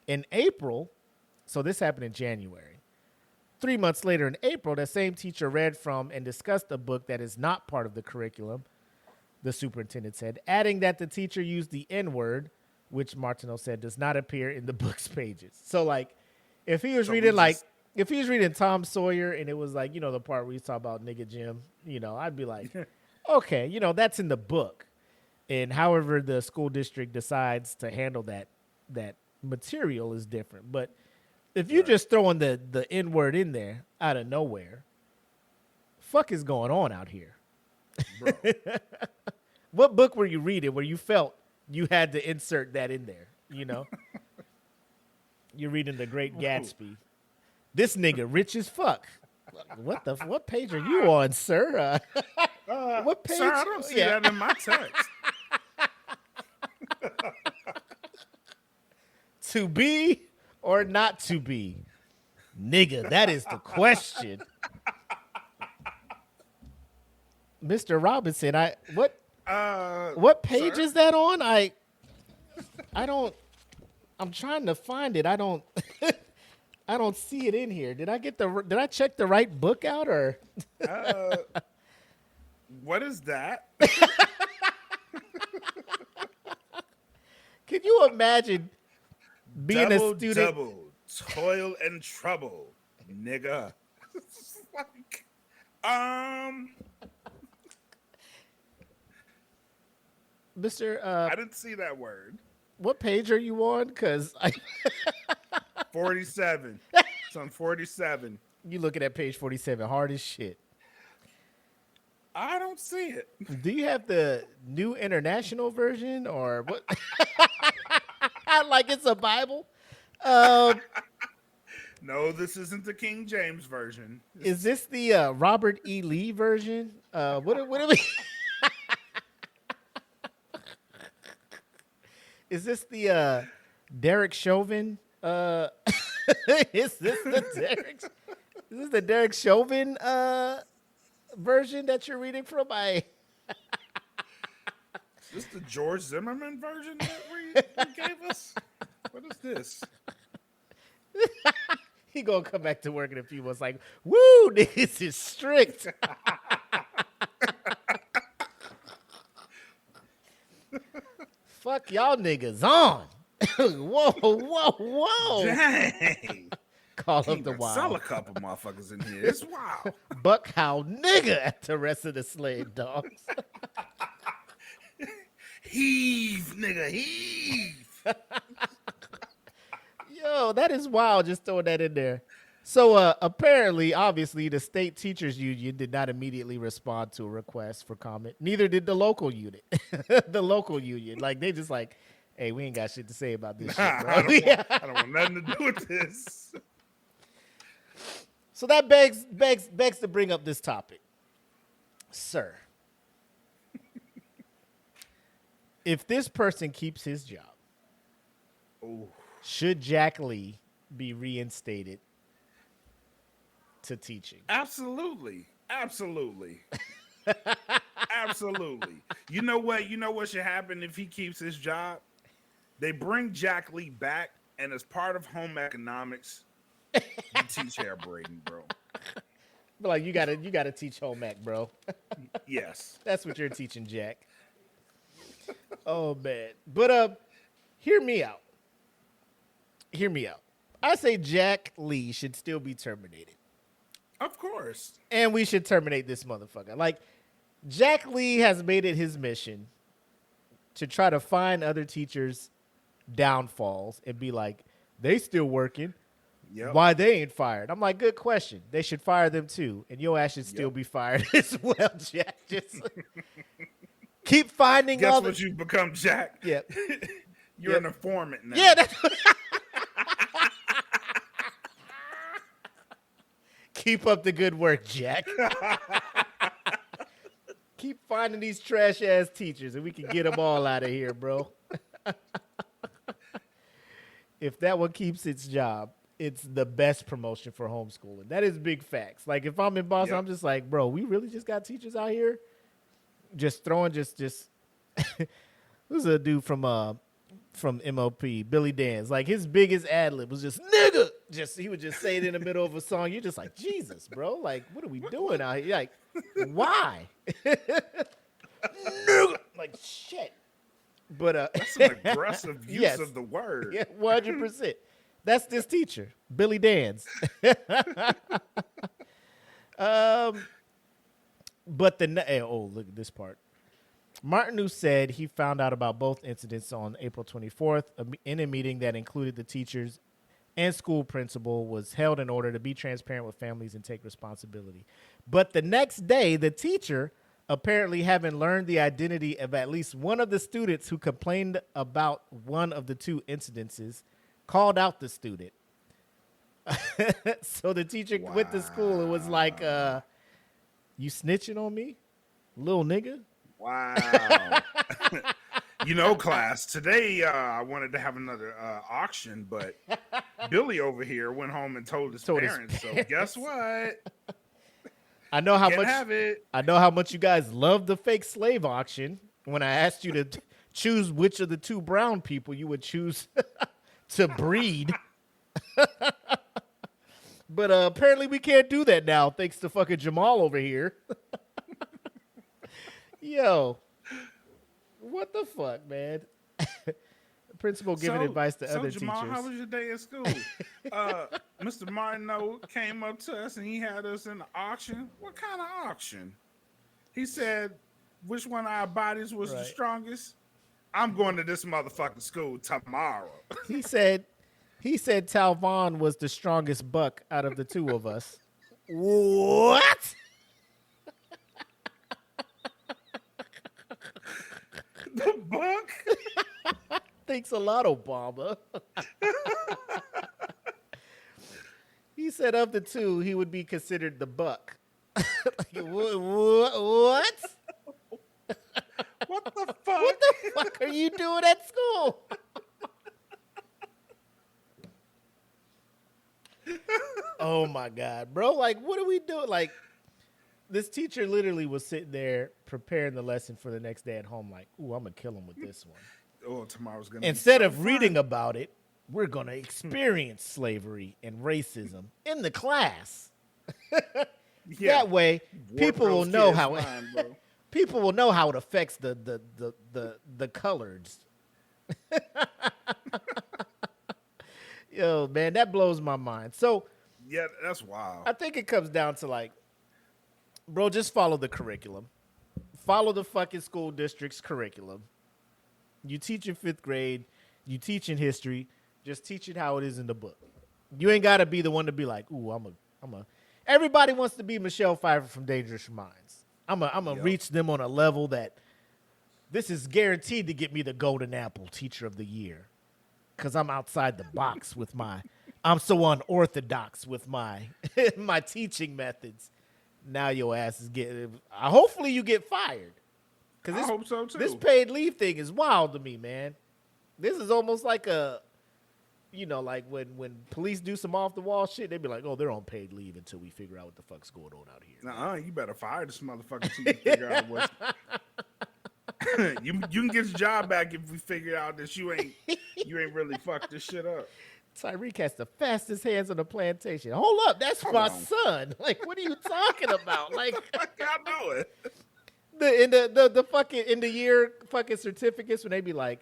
In April, so this happened in January, 3 months later in April, that same teacher read from and discussed a book that is not part of the curriculum, the superintendent said, adding that the teacher used the N-word, which Martineau said does not appear in the book's pages. So, like, if he was reading Tom Sawyer and it was like, you know, the part where he's talking about nigga Jim, you know, I'd be like, okay, you know, that's in the book. And however the school district decides to handle that material is different. But if you just throwing the N-word in there out of nowhere, fuck is going on out here? Bro. What book were you reading where you felt you had to insert that in there, you know? You're reading The Great Gatsby. This nigga rich as fuck. What page are you on, sir? What page? Sir, I don't see that in my text. To be or not to be? Nigga, that is the question. Mr. Robinson, what page sir? is that on? I'm trying to find it. I don't see it in here. Did I check the right book out or? What is that? Can you imagine being a student? Double, toil and trouble, nigga. Like, Mr. I didn't see that word. What page are you on? 'Cause 47. It's on 47. You looking at page 47, hard as shit. I don't see it. Do you have the New International Version or what? Like it's a Bible? No, this isn't the King James version. Is this the Robert E. Lee version? What are we? Is this the Derek Chauvin? Is this the Derek Chauvin version that you're reading from? Is this the George Zimmerman version that we gave us? What is this? He gonna come back to work in a few months like, woo, this is strict. Fuck y'all niggas on. Whoa. Dang. Call Can't up the even wild. sell a couple motherfuckers in here. It's wild. Buck how nigga at the rest of the slave dogs. Heave, nigga, heave. Yo, that is wild. Just throwing that in there. So apparently, obviously, the state teachers union did not immediately respond to a request for comment. Neither did the local unit. The local union, like they just like, hey, we ain't got shit to say about this shit, bro. I don't want nothing to do with this. So that begs to bring up this topic, sir. If this person keeps his job, Ooh. should Jack Lee be reinstated to teaching? Absolutely. Absolutely. You know what? You know what should happen if he keeps his job? They bring Jack Lee back, and as part of home economics, you teach hair braiding, bro. But like you gotta teach home ec, bro. Yes. That's what you're teaching, Jack. Oh man. But hear me out. I say Jack Lee should still be terminated. Of course. And we should terminate this motherfucker. Like, Jack Lee has made it his mission to try to find other teachers' downfalls and be like, they still working. Yep. Why they ain't fired? I'm like, good question. They should fire them too. And your ass should still be fired as well, Jack. Just keep finding Guess all what you've become, Jack? Yep. You're an informant now. Yeah, that's keep up the good work, Jack. Keep finding these trash ass teachers and we can get them all out of here, bro. If that one keeps its job, it's the best promotion for homeschooling. That is big facts. Like if I'm in Boston, I'm just like, bro, we really just got teachers out here just throwing just who's a dude from MOP, Billy Danz. Like his biggest ad lib was just nigga. He would just say it in the middle of a song. You're just like, Jesus, bro. Like, what are we doing out here? Like, why? Nigga. Like shit. But that's an aggressive use of the word. Yeah, 100%. That's this teacher, Billy Danz. But look at this part. Martineau said he found out about both incidents on April 24th in a meeting that included the teachers and school principal was held in order to be transparent with families and take responsibility. But the next day, the teacher, apparently having learned the identity of at least one of the students who complained about one of the two incidences, called out the student. So the teacher went to school and was like, you snitching on me, little nigga? Wow. You know, class, today I wanted to have another auction, but Billy over here went home and told his parents. So guess what? I know how Can't much have it. I know how much you guys love the fake slave auction. When I asked you to choose which of the two brown people you would choose to breed. But apparently we can't do that now, thanks to fucking Jamal over here. Yo, what the fuck, man? Principal giving advice to other Jamal, teachers. how was your day at school? Mr. Martineau came up to us and he had us in the auction. What kind of auction? He said, which one of our bodies was the strongest? I'm going to this motherfucking school tomorrow. He said Talvon was the strongest buck out of the two of us. What? The buck? Thanks a lot, Obama. He said of the two, he would be considered the buck. Like, what? What the fuck? What the fuck are you doing at school? Oh my God, bro. Like, what are we doing? Like, this teacher literally was sitting there preparing the lesson for the next day at home, like, ooh, I'm gonna kill him with this one. Oh, tomorrow's gonna Instead be so of reading about it, we're gonna experience slavery and racism in the class. That way, people will know how people will know how it affects the coloreds. Yo, man, that blows my mind. So, yeah, that's wild. I think it comes down to like, bro, just follow the curriculum. Follow the fucking school district's curriculum. You teach in 5th grade. You teach in history. Just teach it how it is in the book. You ain't got to be the one to be like, ooh, I'm a. Everybody wants to be Michelle Pfeiffer from Dangerous Minds. I'm a reach them on a level that this is guaranteed to get me the Golden Apple Teacher of the Year. Because I'm outside the box with I'm so unorthodox with my my teaching methods. Now your ass is getting, hopefully you get fired. I hope so too. This paid leave thing is wild to me, man. This is almost like like when police do some off the wall shit, they be like, oh, they're on paid leave until we figure out what the fuck's going on out here. You better fire this motherfucker until you figure out what. you can get your job back if we figure out that you ain't really fucked this shit up. Tyreek has the fastest hands on the plantation. Hold up, that's my son. Like, what are you talking about? Like, I know it. The fucking end of year fucking certificates when they be like,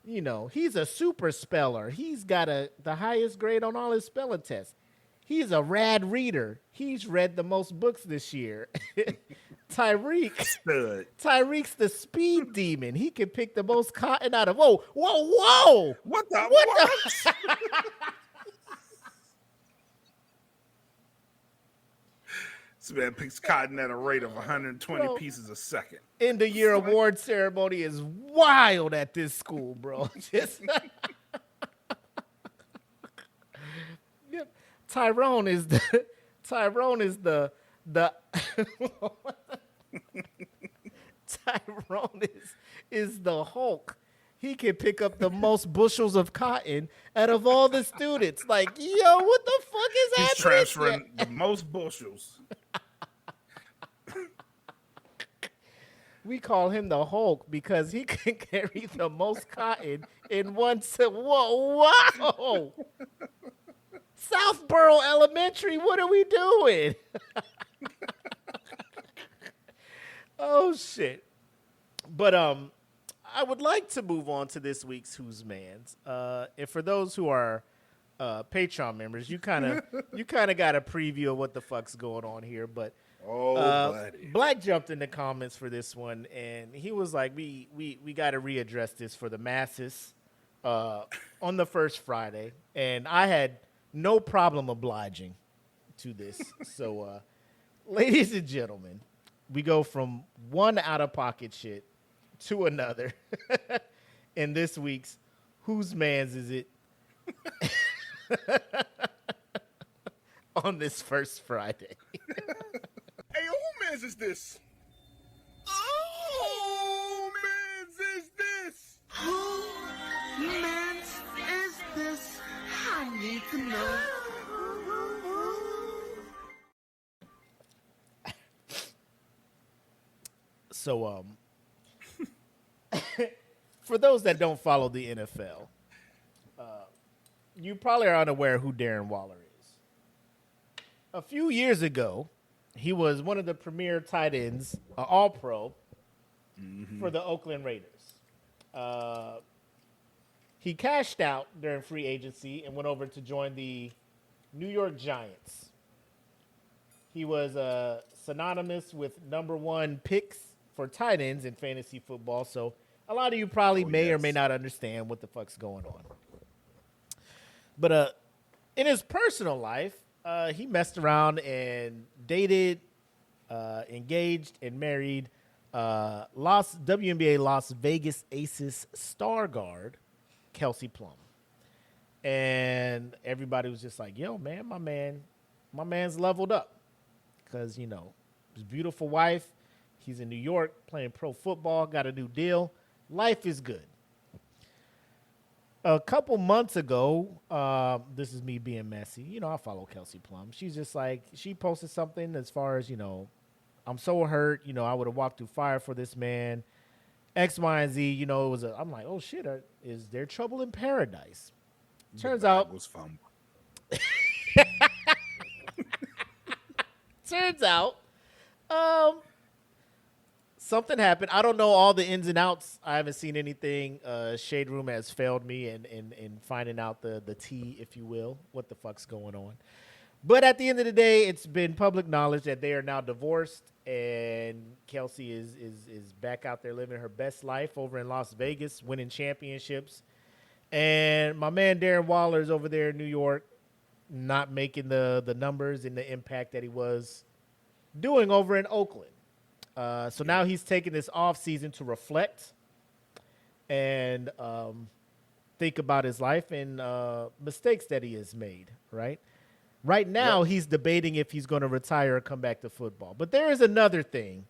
he's a super speller. He's got the highest grade on all his spelling tests. He's a rad reader. He's read the most books this year. Tyreek's the speed demon. He can pick the most cotton out of. Whoa! What the? This man picks cotton at a rate of 120 pieces a second. End of year award ceremony is wild at this school, bro. Yep. Tyrone is the Tyrone is the Hulk. He can pick up the most bushels of cotton out of all the students. Like, yo, what the fuck is happening? He's transferring the most bushels. We call him the Hulk because he can carry the most cotton in one. Whoa! Southborough Elementary, what are we doing? Oh shit! But I would like to move on to this week's Who's Man's. And for those who are Patreon members, you kind of got a preview of what the fuck's going on here. But buddy. Black jumped in the comments for this one, and he was like, "We got to readdress this for the masses on the first Friday," and I had no problem obliging to this. So, ladies and gentlemen, we go from one out-of-pocket shit to another in this week's Whose Man's Is It? On this first Friday. Hey, who man's is this? Who man's is this? Who man's is this? I need to know. So, for those that don't follow the NFL, you probably are unaware who Darren Waller is. A few years ago, he was one of the premier tight ends, all-pro, for the Oakland Raiders. He cashed out during free agency and went over to join the New York Giants. He was synonymous with number one picks for tight ends in fantasy football, so a lot of you probably may or may not understand what the fuck's going on. But in his personal life, he messed around and dated, engaged, and married WNBA Las Vegas Aces star guard Kelsey Plum. And everybody was just like, yo, man, my man my man's leveled up because, you know, his beautiful wife, he's in New York playing pro football, got a new deal. Life is good. A couple months ago, this is me being messy. You know, I follow Kelsey Plum. She's just like, she posted something as far as, you know, I'm so hurt. You know, I would have walked through fire for this man. X, Y, and Z. You know, I'm like, oh shit, is there trouble in paradise? Turns out, was fun. something happened. I don't know all the ins and outs. I haven't seen anything. Shade Room has failed me in finding out the tea, if you will, what the fuck's going on. But at the end of the day, it's been public knowledge that they are now divorced, and Kelsey is back out there living her best life over in Las Vegas, winning championships. And my man Darren Waller is over there in New York, not making the numbers and the impact that he was doing over in Oakland. So now he's taking this off season to reflect and think about his life and mistakes that he has made, right? Right now, he's debating if he's going to retire or come back to football. But there is another thing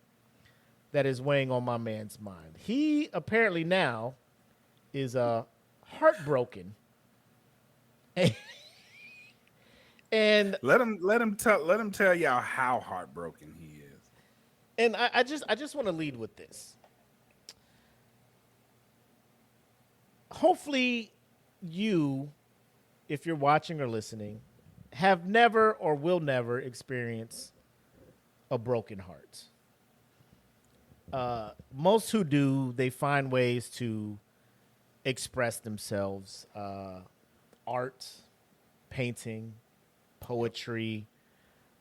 that is weighing on my man's mind. He apparently now is heartbroken. And let him tell y'all how heartbroken he is. And I just want to lead with this. Hopefully you, if you're watching or listening, have never or will never experience a broken heart. Most who do, they find ways to express themselves. Art, painting, poetry,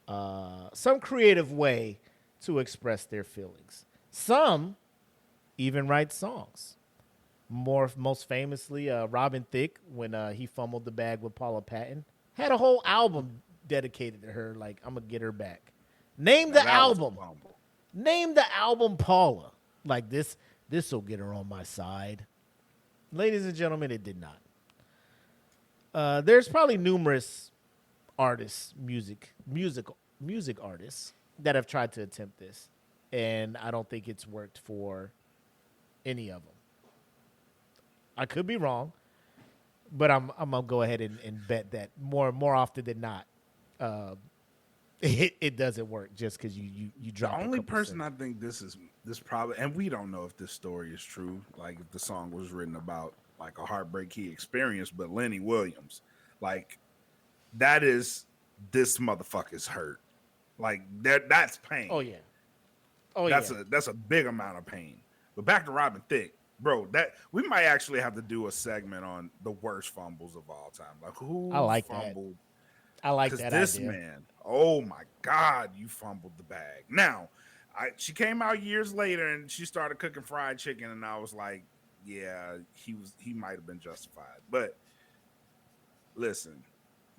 some creative way to express their feelings. Some even write songs. Most famously, Robin Thicke, when he fumbled the bag with Paula Patton, had a whole album dedicated to her. Like, I'm gonna get her back. Name the album. Name the album Paula. Like, this will get her on my side. Ladies and gentlemen, it did not. There's probably numerous artists, music artists that have tried to attempt this, and I don't think it's worked for any of them. I could be wrong, but I'm gonna go ahead and bet that more often than not, it doesn't work just because you drop. The only person I think this probably, and we don't know if this story is true, like if the song was written about like a heartbreak he experienced, but Lenny Williams, like that is this motherfucker's hurt. Like that's pain. Oh yeah. That's a big amount of pain. But back to Robin Thicke, bro, that we might actually have to do a segment on the worst fumbles of all time. Like who fumbled? I like that. This idea. man, oh my God, you fumbled the bag. Now, she came out years later and she started cooking fried chicken, and I was like, yeah, he might have been justified. But listen,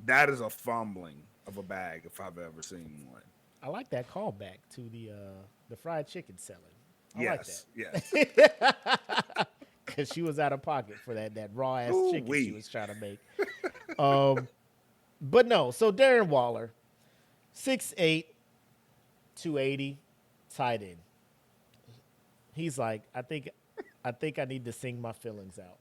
that is a fumbling of a bag if I've ever seen one. I like that callback to the fried chicken selling. Yes. Because she was out of pocket for that raw ass chicken she was trying to make. But no, so Darren Waller, 6'8", 280, tight end. He's like, I think I need to sing my feelings out.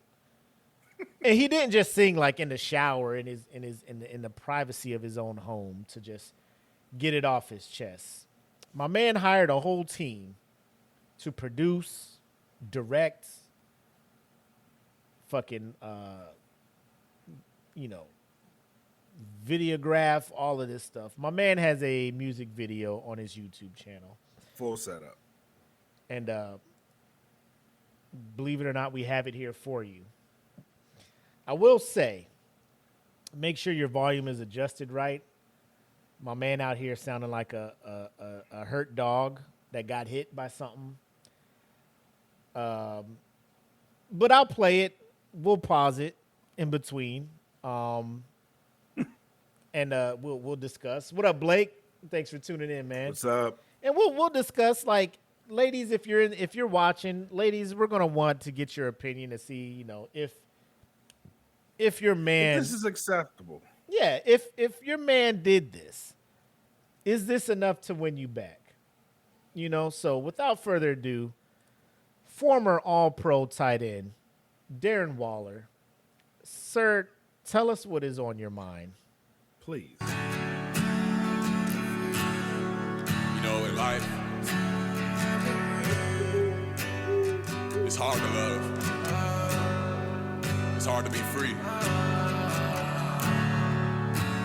And he didn't just sing like in the shower in the privacy of his own home to just get it off his chest. My man hired a whole team to produce, direct, fucking videograph, all of this stuff. My man has a music video on his YouTube channel. Full setup. And believe it or not, we have it here for you. I will say, make sure your volume is adjusted right. My man out here sounding like a hurt dog that got hit by something. But I'll play it. We'll pause it in between. And we'll discuss. What up, Blake? Thanks for tuning in, man. What's up? And we'll discuss, like, ladies, if you're watching, ladies, we're gonna want to get your opinion to see, if your man, if this is acceptable. Yeah, if your man did this, is this enough to win you back? You know, so without further ado, former All-Pro tight end, Darren Waller. Sir, tell us what is on your mind. Please. You know, in life, it's hard to love. It's hard to be free.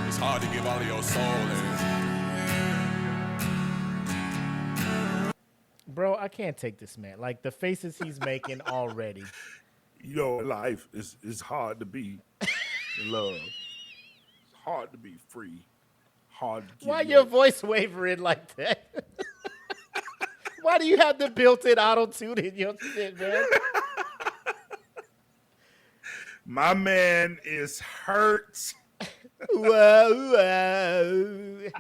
It's hard to give all of your soul and Bro, I can't take this man. Like, the faces he's making already. You know, life is hard to be in love. It's hard to be free. Hard to give Why you your up. voice wavering like that? Why do you have the built-in auto-tune in your shit, man? My man is hurt. Whoa, whoa.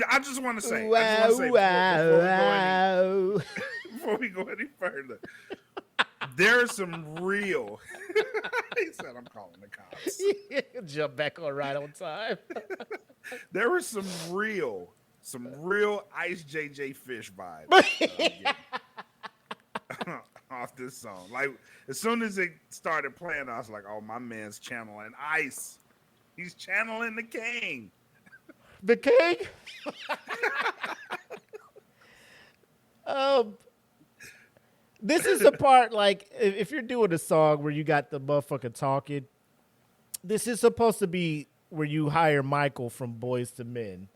I just want to say, Wow. before we go any further, there's some real. He said, "I'm calling the cops." Jump back on right on time. There was some real Ice JJ Fish vibes off this song. Like, as soon as it started playing, I was like, "Oh, my man's channeling Ice. He's channeling the king." The king? This is the part, like, if you're doing a song where you got the motherfucker talking, this is supposed to be where you hire Michael from Boys to Men.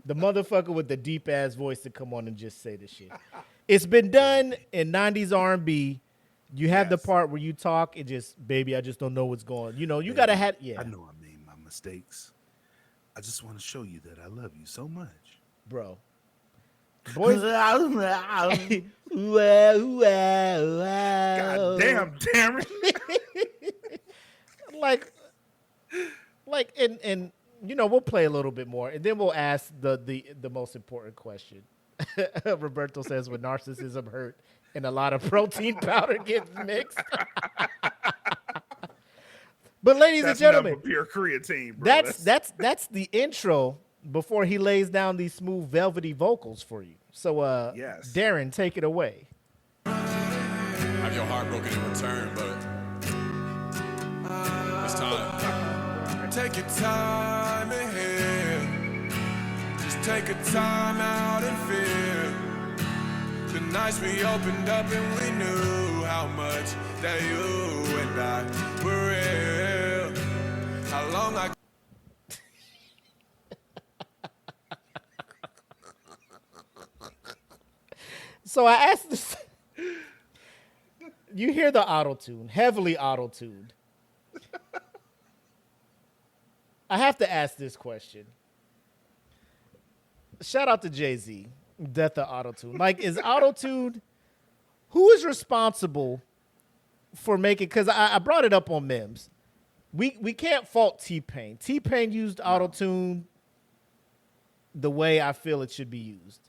The motherfucker with the deep-ass voice to come on and just say the shit. It's been done in 90s R&B. You have the part where you talk and just, baby, I just don't know what's going on. You know, you got to have, I know I made my mistakes. I just want to show you that I love you so much. Bro. Boys. God damn, Darren. like, and you know, we'll play a little bit more, and then we'll ask the most important question. Roberto says, when narcissism hurt and a lot of protein powder gets mixed. But ladies and gentlemen, pure creatine, bro. that's the intro before he lays down these smooth velvety vocals for you. So yes. Darren, take it away. have your heart broken in return, but it's time. Take your time ahead. Just take a time out and feel the nights we opened up and we knew how much that you and I were real. How long I So I asked this. You hear the auto-tune, heavily auto-tuned. I have to ask this question. Shout out to Jay-Z, Death of Auto-Tune. Like, is auto-tune, who is responsible for making, because I brought it up on Mims. We can't fault T-Pain. T-Pain used auto-tune the way I feel it should be used.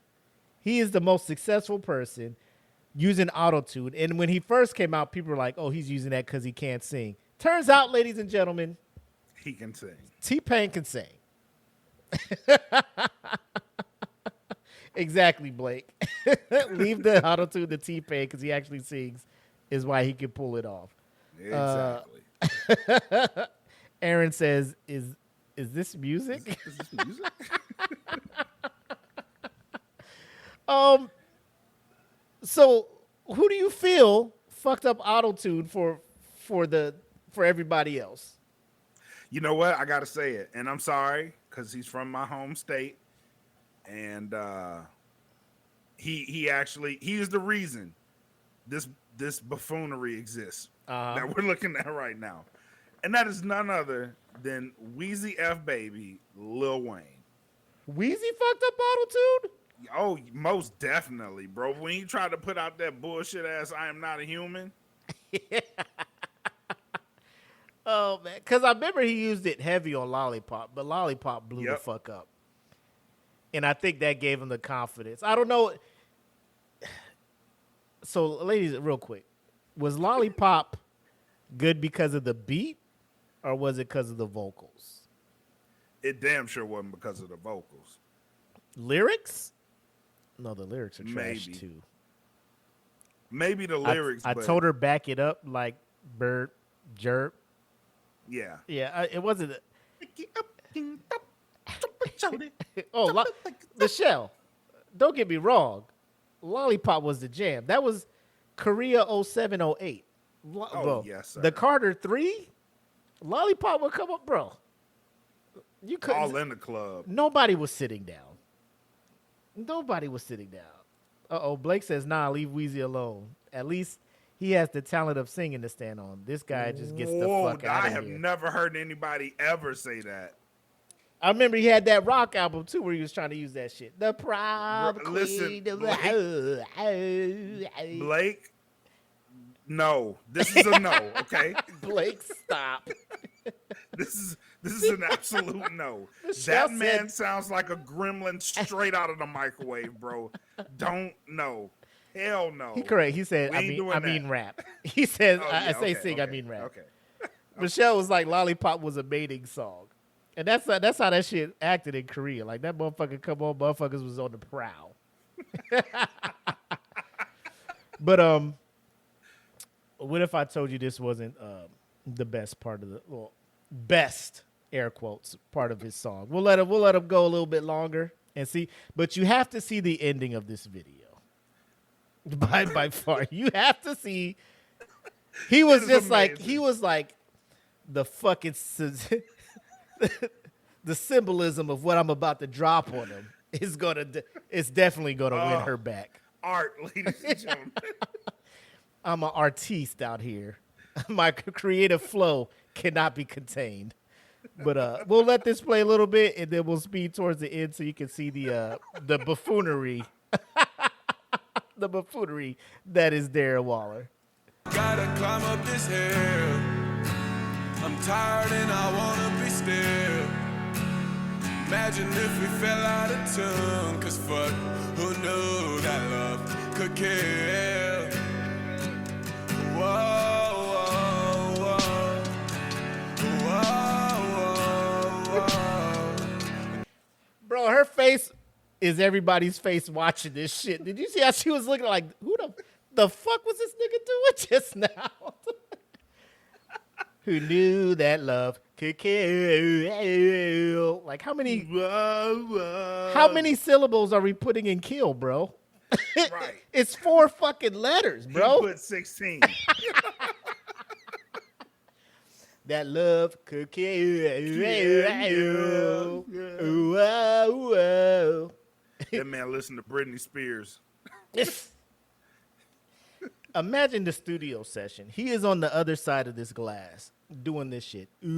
He is the most successful person using auto-tune. And when he first came out, people were like, oh, he's using that because he can't sing. Turns out, ladies and gentlemen, he can sing. T-Pain can sing. Exactly, Blake. Leave the auto-tune to T-Pain because he actually sings is why he can pull it off. Exactly. Aaron says, is this music? Is this music? So who do you feel fucked up auto-tune for everybody else? You know what? I gotta say it, and I'm sorry because he's from my home state, and he is the reason this buffoonery exists that we're looking at right now, and that is none other than Wheezy F Baby Lil Wayne. Wheezy fucked up auto-tune? Oh, most definitely, bro. When he tried to put out that bullshit ass "I am not a human." Oh man, because I remember he used it heavy on Lollipop, but Lollipop blew the fuck up, and I think that gave him the confidence. I don't know. So, ladies, real quick, was Lollipop good because of the beat, or was it because of the vocals? It damn sure wasn't because of the vocals. Lyrics? No, the lyrics are trash Maybe. too. Maybe the lyrics. I but told her back it up like burp, jerp. Yeah. Yeah, it wasn't. Oh, Michelle, don't get me wrong. Lollipop was the jam. That was Korea 0708. Bro, yes, sir. The Carter 3, Lollipop would come up, bro. You couldn't. All in the club. Nobody was sitting down. Blake says, nah, leave Weezy alone. At least he has the talent of singing to stand on. This guy just gets the fuck out of here. I have never heard anybody ever say that. I remember he had that rock album, too, where he was trying to use that shit. The proud queen of Blake, no. This is a no, okay? Blake, stop. This is an absolute no. That man sounds like a gremlin straight out of the microwave, bro. Don't know. Hell no. He correct. He said, I mean rap. He says, I say sing, I mean rap. Okay. Michelle was like, Lollipop was a mating song. And that's how that shit acted in Korea. Like, that motherfucker, come on, motherfuckers was on the prowl. But, what if I told you this wasn't the best part of best, air quotes, part of his song? We'll let him go a little bit longer and see. But you have to see the ending of this video. By far. You have to see. He was just like, the fucking the symbolism of what I'm about to drop on him is definitely gonna win her back. Art, ladies and gentlemen. I'm an artiste out here. My creative flow cannot be contained. But we'll let this play a little bit, and then we'll speed towards the end so you can see the buffoonery, the buffoonery that is Darren Waller. Gotta climb up this hill. I'm tired and I wanna be still. Imagine if we fell out of tune, 'cause fuck, who knew that love could kill? Whoa, whoa, whoa, whoa, whoa. Bro, her face is everybody's face watching this shit. Did you see how she was looking like, who the fuck was this nigga doing just now? Who knew that love could kill? Like, how many syllables are we putting in kill, bro? Right. It's 4 fucking letters, bro. He put 16. That love could kill. Whoa. That man listened to Britney Spears. Imagine the studio session. He is on the other side of this glass doing this shit. And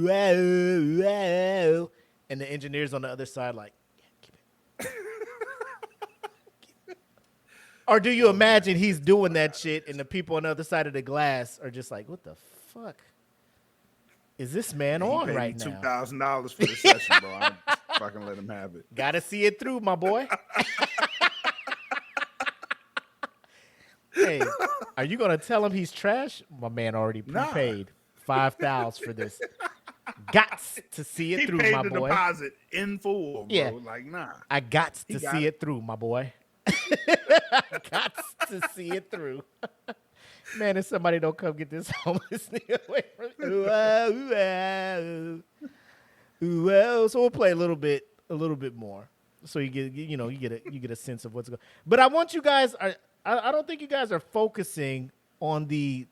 the engineer's on the other side like, keep it. Or do you imagine he's doing that shit and the people on the other side of the glass are just like, what the fuck is this man on right now? $2,000 for the session, bro. I'm fucking let him have it. Gotta see it through, my boy. Hey, are you gonna tell him he's trash? My man already prepaid $5,000 for this. Gots to see it through, my boy. He paid the deposit in full, bro. Yeah. Like, nah. I gots to see it through, my boy. Gots to see it through. Man, if somebody don't come get this homeless nigga away from me. So we'll play a little bit more, so you get a sense of what's going. But I want you guys. I don't think you guys are focusing on the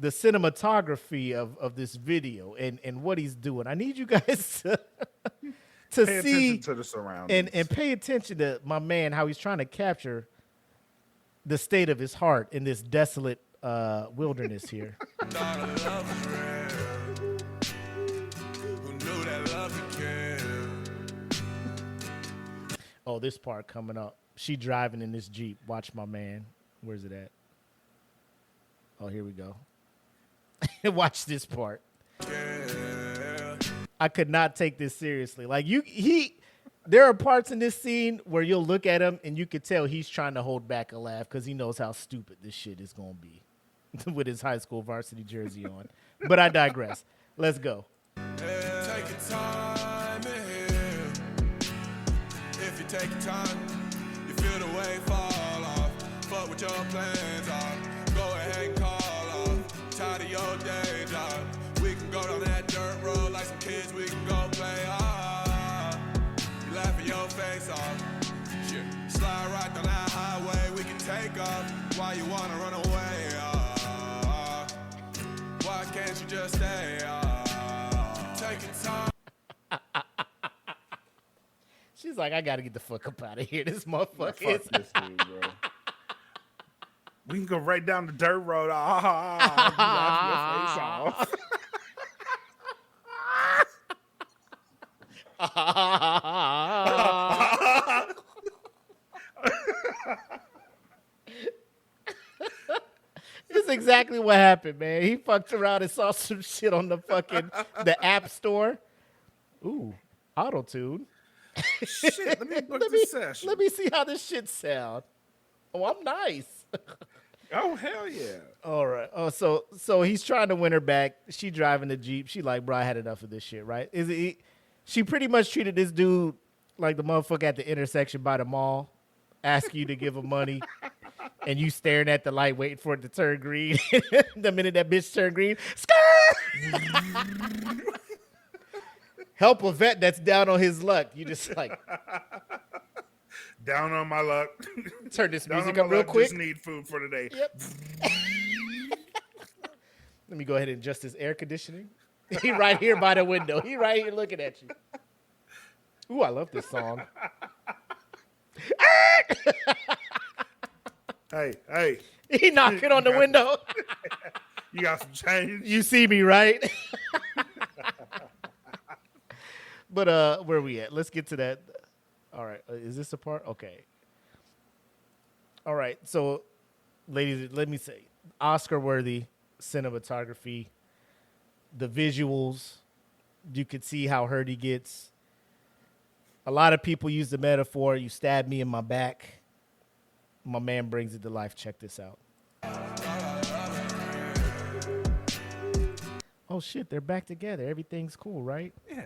cinematography of this video and what he's doing. I need you guys to pay see attention to the surroundings and pay attention to my man, how he's trying to capture the state of his heart in this desolate wilderness here. Oh, this part coming up. She driving in this Jeep. Watch my man. Where's it at? Oh, here we go. Watch this part. I could not take this seriously. Like there are parts in this scene where you'll look at him and you could tell he's trying to hold back a laugh because he knows how stupid this shit is going to be with his high school varsity jersey on. But I digress. Let's go. Take your time and take your time. You feel the weight fall off. Fuck what your plans are. Go ahead and call off. Tired of your day job. We can go down that dirt road like some kids. We can go play hard. You laughing your face off. Shit. Slide right down that highway. We can take off. Why you wanna run away? Why can't you just stay? Take your time. She's like, I gotta get the fuck up out of here. This motherfucker Fuck is. this dude, bro. We can go right down the dirt road. You laugh your face off. This is exactly what happened, man. He fucked around and saw some shit on the app store. Ooh, auto-tune. Shit, let me book this session. Let me see how this shit sound. Oh, I'm nice. Oh, hell yeah. All right. Oh, so he's trying to win her back. She driving the Jeep. She like, bro, I had enough of this shit, right? She pretty much treated this dude like the motherfucker at the intersection by the mall, ask you to give him money, and you staring at the light waiting for it to turn green. The minute that bitch turned green, skirt! Help a vet that's down on his luck. You just like... Down on my luck. Turn this Down music on up my real luck, quick. Just need food for the day. Yep. Let me go ahead and adjust his air conditioning. He right here by the window. He right here looking at you. Ooh, I love this song. Hey. He knocking on the window. You got some change? You see me, right? But where we at? Let's get to that. All right. Is this the part? Okay. All right. So, ladies, let me say, Oscar-worthy cinematography, the visuals, you could see how hurt he gets. A lot of people use the metaphor, you stab me in my back. My man brings it to life. Check this out. Oh, shit. They're back together. Everything's cool, right? Yeah.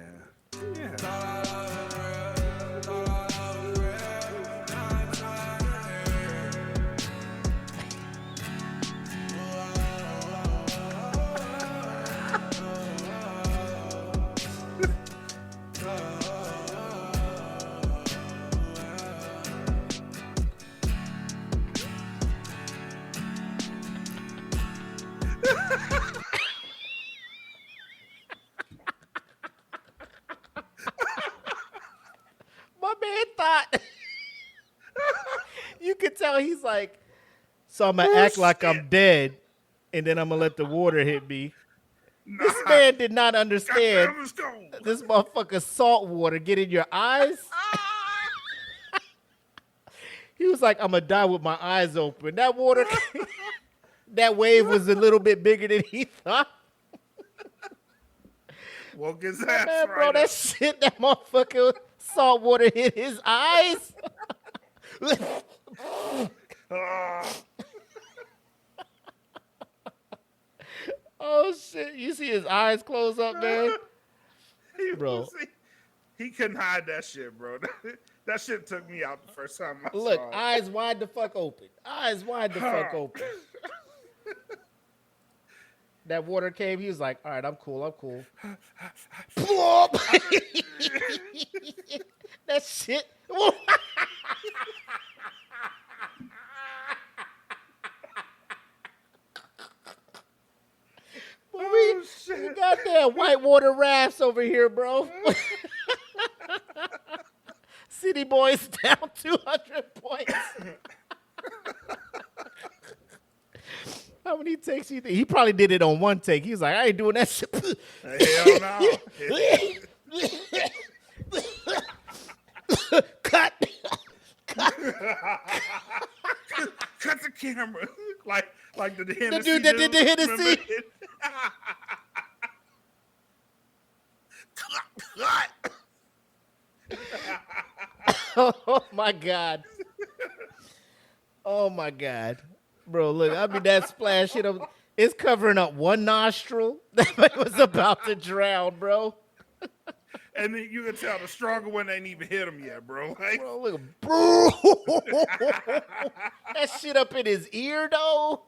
My man thought. You could tell he's like, so I'm going to act like I'm dead, and then I'm going to let the water hit me. This man did not understand. Goddamn, let's go. This motherfucker salt water get in your eyes. He was like, I'm going to die with my eyes open. That water, that wave was a little bit bigger than he thought. Woke his Man, ass bro, right that up. shit, that motherfucker salt water hit his eyes. Oh, shit. You see his eyes close up, man? Bro. He couldn't hide that shit, bro. That shit took me out the first time I Look, saw it. eyes wide the fuck open. Eyes wide the fuck open. That water came, he was like, all right, I'm cool. Plop! That shit. Oh, shit. We got that whitewater rafts over here, bro. City boys down 200 points. How many takes do you think? He probably did it on one take. He was like, I ain't doing that shit. Hell no. Cut. Cut the camera. like the Hennessy The dude that did the Hennessy. Remember it? Cut. Oh my God. Oh my God. Bro, look, I mean that splash hit him. It's covering up one nostril. That man was about to drown, bro. And then you can tell the stronger one ain't even hit him yet, bro. Like, Bro, look at bro. That shit up in his ear though.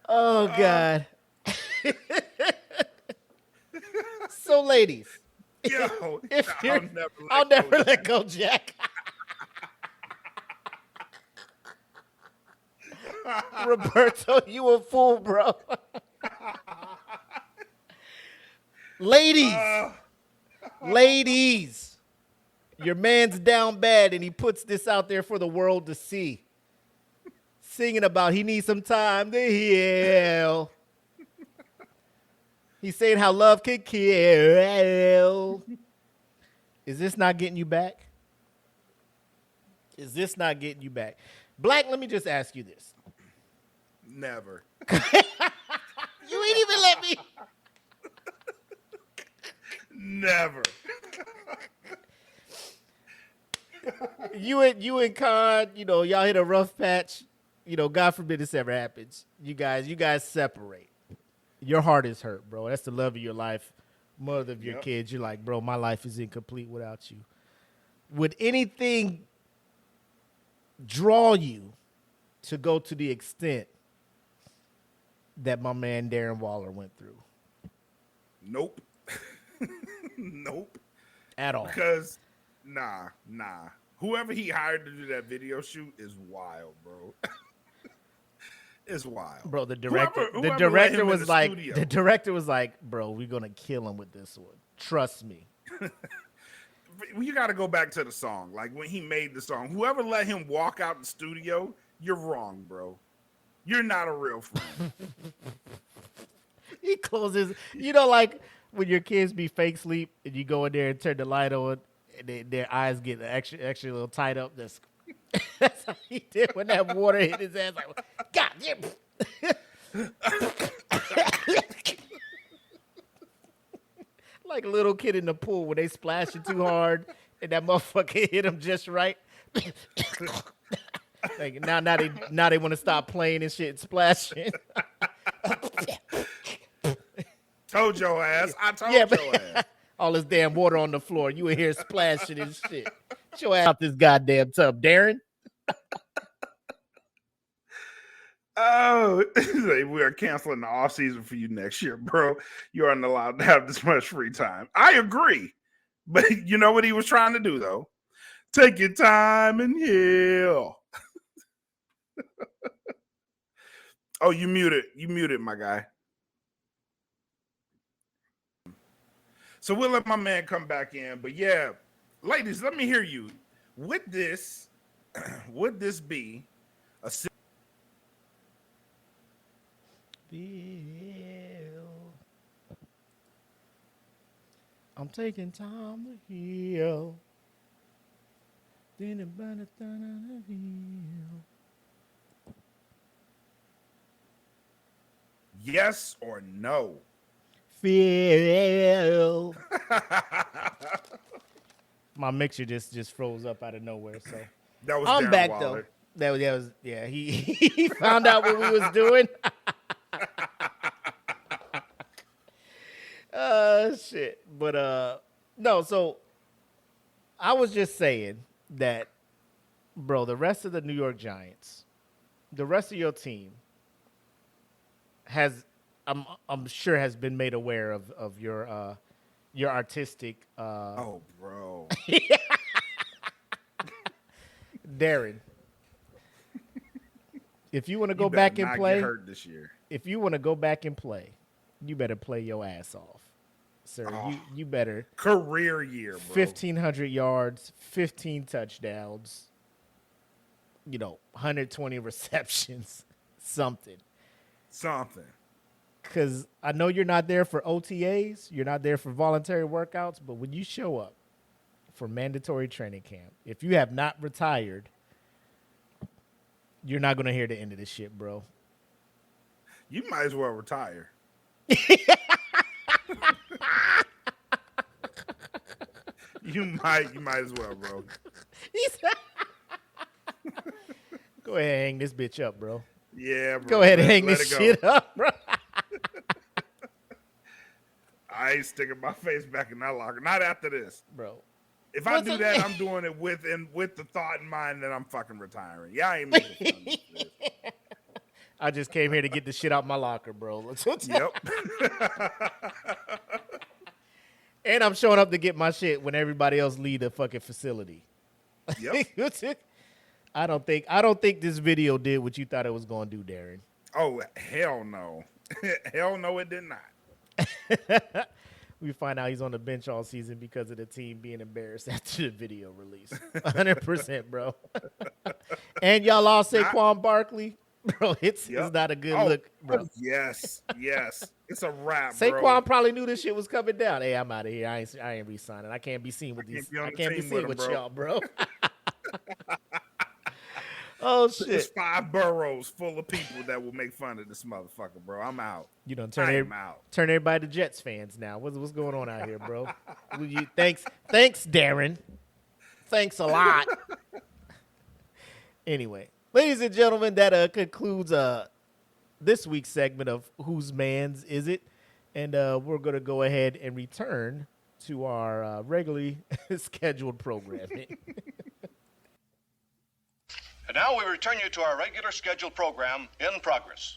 Oh God. So ladies, yo, if I'll you're, never I'll never let go, Jack. Roberto, you a fool, bro. Ladies, your man's down bad and he puts this out there for the world to see. Singing about he needs some time to heal. He's saying how love can kill. Is this not getting you back? Is this not getting you back? Black, let me just ask you this. never. You ain't even let me. Never. You and Con, y'all hit a rough patch. God forbid this ever happens. You guys separate. Your heart is hurt, bro. That's the love of your life, mother of your kids. You're like, bro, my life is incomplete without you. Would anything draw you to go to the extent that my man Darren Waller went through? Nope. Nope. At all. Because, nah. Whoever he hired to do that video shoot is wild, bro. It's wild, bro. The director studio. the director was like, bro, we're gonna kill him with this one. Trust me. You got to go back to the song. Like when he made the song, whoever let him walk out the studio, you're wrong, bro. You're not a real friend. He closes, like when your kids be fake sleep and you go in there and turn the light on and their eyes get extra a little tight up. That's how he did when that water hit his ass. Like, God damn. Like a little kid in the pool when they splashing too hard and that motherfucker hit him just right. Like now they want to stop playing and shit and splashing. Told your ass. I told your ass. All this damn water on the floor. You in here splashing and shit. Get your ass out this goddamn tub, Darren. Oh, we are canceling the off season for you next year, bro. You aren't allowed to have this much free time. I agree. But you know what he was trying to do, though? Take your time and heal. Oh, you muted. You muted, my guy. So we'll let my man come back in. But yeah, ladies, let me hear you. Would this be a I'm taking time to heal. yes or no? Feel. My mixer just froze up out of nowhere. So that was I'm Darren back Waller. though. That was yeah. He found out what we was doing. Shit. But no. So I was just saying that, bro. The rest of the New York Giants, the rest of your team has. I'm sure has been made aware of your artistic. Oh, bro. Darren, if you want to go You back better and not play, get hurt this year. if you want to go back and play, you better play your ass off, sir. Oh. You better Career year, bro. 1,500 yards, 15 touchdowns, 120 receptions, something. Because I know you're not there for OTAs, you're not there for voluntary workouts, but when you show up for mandatory training camp, if you have not retired, you're not going to hear the end of this shit, bro. You might as well retire. You might as well, bro. Go ahead and hang this bitch up, bro. Yeah, bro. Go ahead and hang this shit up, bro. I ain't sticking my face back in that locker. Not after this, bro. If I do that, I'm doing it with the thought in mind that I'm fucking retiring. Yeah, I ain't making fun of this. I just came here to get the shit out my locker, bro. Yep. And I'm showing up to get my shit when everybody else leave the fucking facility. Yep. I don't think this video did what you thought it was going to do, Darren. Oh, hell no. Hell no, it did not. We find out he's on the bench all season because of the team being embarrassed after the video release. 100%, bro. And y'all lost Saquon Barkley. Bro, it's not a good look, bro. Yes. It's a wrap, Saquon bro. probably knew this shit was coming down. Hey, I'm out of here. I ain't re-signing. I can't be seen with these. I can't be seen with y'all, bro. Oh shit! There's 5 boroughs full of people that will make fun of this motherfucker, bro. I'm out. You don't turn everybody to Jets fans now. What's going on out here, bro? Thanks, Darren. Thanks a lot. Anyway, ladies and gentlemen, that concludes this week's segment of Whose Man's Is It? And we're gonna go ahead and return to our regularly scheduled programming. And now we return you to our regular scheduled program in progress.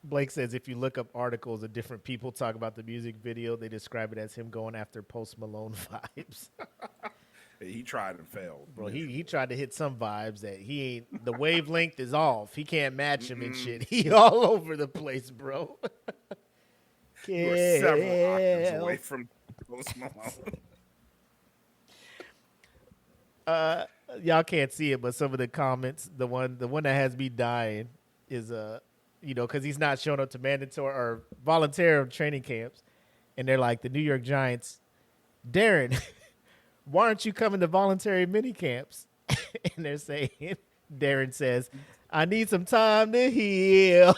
Blake says if you look up articles of different people talk about the music video, they describe it as him going after Post Malone vibes. He tried and failed. Bro, he tried to hit some vibes that he ain't. The wavelength is off. He can't match him and shit. He all over the place, bro. You were several octaves away from Post Malone. Y'all can't see it, but some of the comments, the one that has me dying is because he's not showing up to mandatory or voluntary training camps, and they're like the New York Giants, Darren, why aren't you coming to voluntary mini camps? And they're saying, Darren says, I need some time to heal.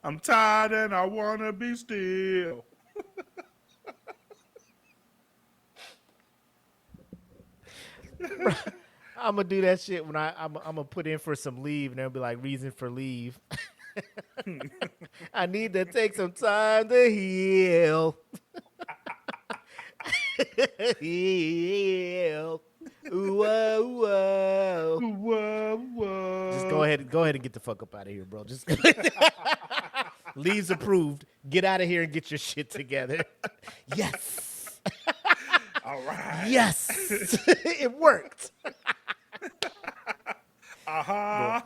I'm tired and I want to be still. I'm going to do that shit when I'm going to put in for some leave, and they'll be like, reason for leave. I need to take some time to heal. Heal. Ooh, whoa, whoa. Whoa, whoa. Just go ahead and get the fuck up out of here, bro. Just leaves approved. Get out of here and get your shit together. Yes. All right. Yes. It worked. Uh-huh.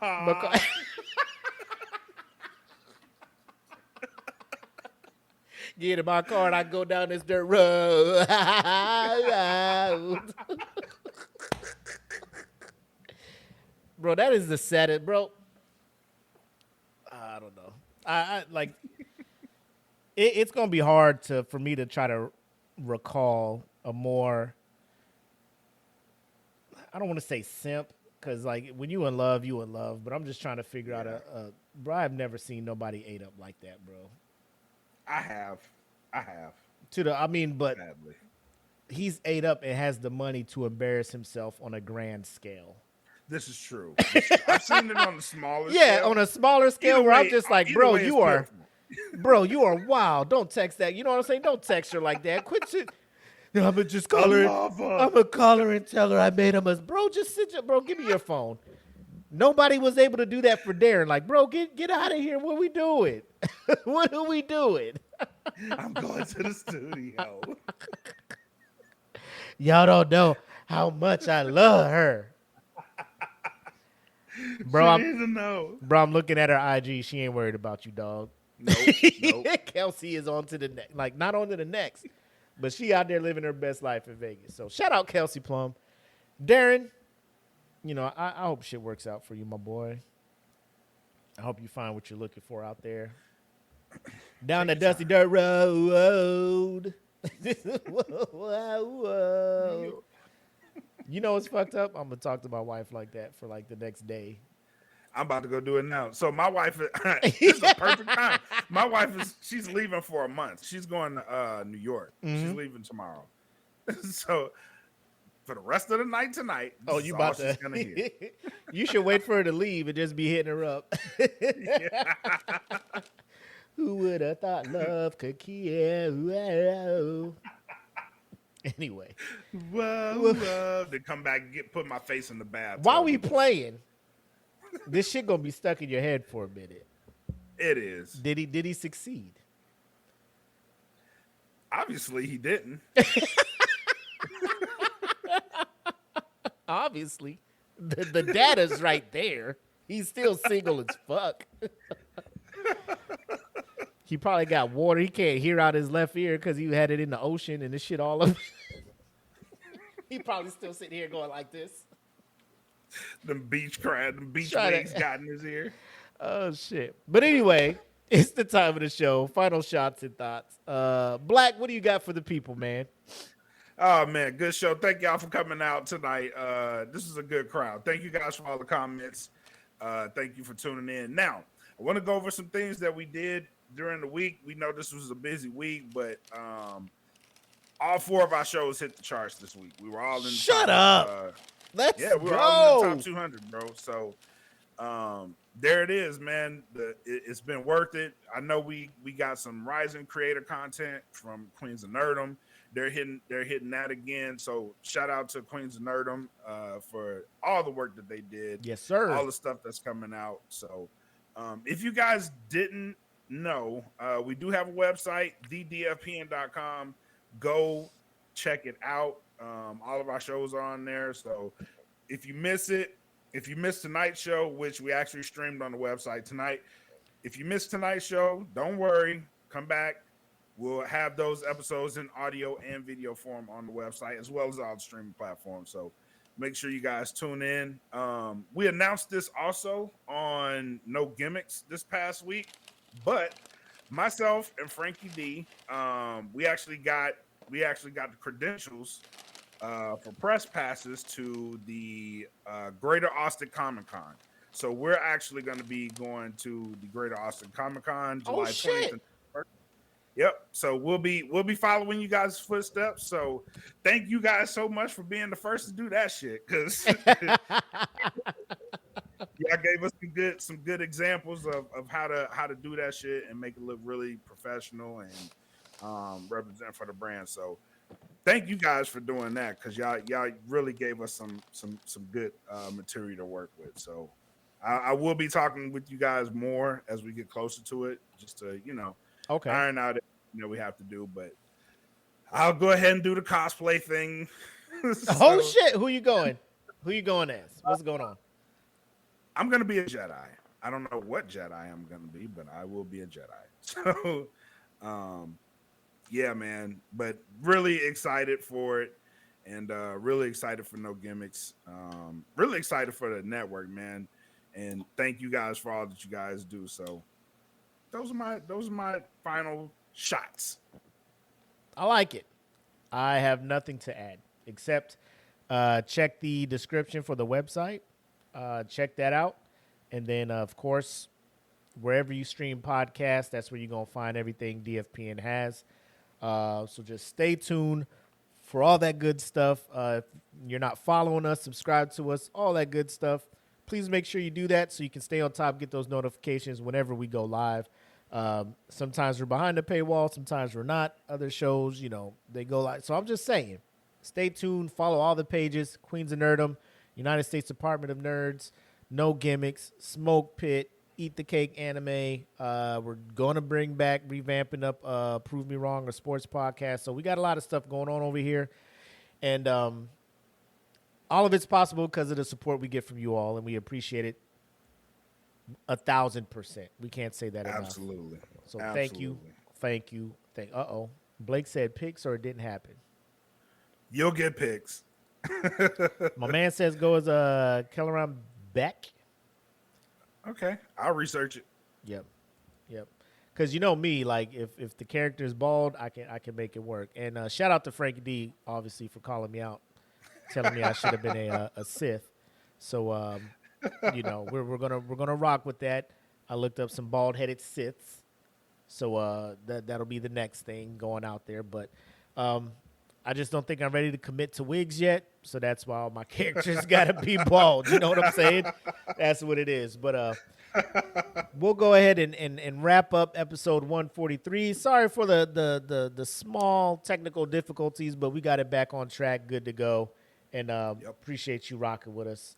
Get in my car and I go down this dirt road. Bro, that is the saddest, bro. I don't know. I like it's gonna be hard for me to try to recall a more, I don't want to say simp, because like when you in love, but I'm just trying to figure out bro, I've never seen nobody ate up like that, bro. I have. But Sadly. He's ate up and has the money to embarrass himself on a grand scale. This is true. I've seen it on the smaller scale. Yeah, on a smaller scale Either where way, I'm just like, either bro, way, you are wild. Don't text that. You know what I'm saying? Don't text her like that. Quit shit. No, I'm gonna just call her. I'm gonna call her and tell her I made him a bro. Just sit your bro. Give me your phone. Nobody was able to do that for Darren. Like, bro, get out of here. What we doing? What are we doing? I'm going to the studio. Y'all don't know how much I love her. Bro, I'm looking at her IG. She ain't worried about you, dog. Nope. Kelsey is on to the next. Like, not on to the next. But she out there living her best life in Vegas. So shout out Kelsey Plum. Darren, I hope shit works out for you, my boy. I hope you find what you're looking for out there. Down the dusty dirt road. Whoa. You know what's fucked up? I'm gonna talk to my wife like that for like the next day. I'm about to go do it now. So my wife, this is a perfect time. My wife she's leaving for a month. She's going to New York. She's leaving tomorrow. So for the rest of the night tonight, this You is about all she's to? gonna hear. You should wait for her to leave and just be hitting her up. Who would have thought love could kill? Whoa. Anyway, whoa. Then come back and put my face in the bathtub. while we playing, this shit gonna be stuck in your head for a minute. It is. Did he succeed? Obviously, he didn't. Obviously, the data's right there. He's still single as fuck. He probably got water. He can't hear out his left ear because he had it in the ocean and this shit all over. He probably still sitting here going like this. Them beach waves got in his ear. Oh shit! But anyway, it's the time of the show. Final shots and thoughts. Black, what do you got for the people, man? Oh man, good show. Thank y'all for coming out tonight. This is a good crowd. Thank you guys for all the comments. Thank you for tuning in. Now, I want to go over some things that we did during the week. We know this was a busy week, but all 4 of our shows hit the charts this week. We were all in the Shut top, up. Let's yeah, we were go. all in the top 200, bro. So there it is, man. It's been worth it. I know we got some rising creator content from Queens of Nerdum. They're hitting that again. So shout out to Queens of Nerdum for all the work that they did. Yes, sir. All the stuff that's coming out. So if you guys didn't know, we do have a website, thedfpn.com. Go check it out. All of our shows are on there. So if you miss tonight's show, which we actually streamed on the website tonight, if you missed tonight's show, don't worry. Come back. We'll have those episodes in audio and video form on the website, as well as all the streaming platforms. So make sure you guys tune in. We announced this also on No Gimmicks this past week, but myself and Frankie D, we actually got the credentials for press passes to the Greater Austin Comic Con. So we're actually going to be going to the Greater Austin Comic Con July 20th. Yep. So we'll be following you guys' footsteps. So thank you guys so much for being the first to do that shit, because y'all gave us some good examples of how to do that shit and make it look really professional and represent for the brand. So thank you guys for doing that, because y'all really gave us some good material to work with. So I will be talking with you guys more as we get closer to it, just to iron out it we have to do. But I'll go ahead and do the cosplay thing. Oh shit! Who you going? Who you going as? What's going on? I'm gonna be a Jedi. I don't know what Jedi I'm gonna be, but I will be a Jedi. So, yeah, man. But really excited for it, and really excited for No Gimmicks. Really excited for the network, man. And thank you guys for all that you guys do. So, those are my final shots. I like it. I have nothing to add except check the description for the website. Check that out. And then, of course, wherever you stream podcasts, that's where you're going to find everything DFPN has. So just stay tuned for all that good stuff. If you're not following us, subscribe to us, all that good stuff. Please make sure you do that so you can stay on top, get those notifications whenever we go live. Sometimes we're behind the paywall, sometimes we're not. Other shows, they go live. So I'm just saying, stay tuned, follow all the pages, Queens of Nerdum, United States Department of Nerds, No Gimmicks, Smoke Pit, Eat the Cake Anime. We're going to bring back, revamping up Prove Me Wrong, a sports podcast. So we got a lot of stuff going on over here. And all of it's possible because of the support we get from you all, and we appreciate it 1,000%. We can't say that enough. Absolutely. So thank you. Blake said picks, or it didn't happen. You'll get picks. My man says go as Kelleron Beck. Okay, I'll research it. Yep. Because me, like if the character is bald, I can make it work. And shout out to Frankie D, obviously, for calling me out. telling me I should have been a Sith. So, we're gonna rock with that. I looked up some bald-headed Siths. So that'll be the next thing going out there. But I just don't think I'm ready to commit to wigs yet. So that's why all my characters got to be bald. You know what I'm saying? That's what it is. But we'll go ahead and wrap up episode 143. Sorry for the small technical difficulties, but we got it back on track, good to go. And appreciate you rocking with us.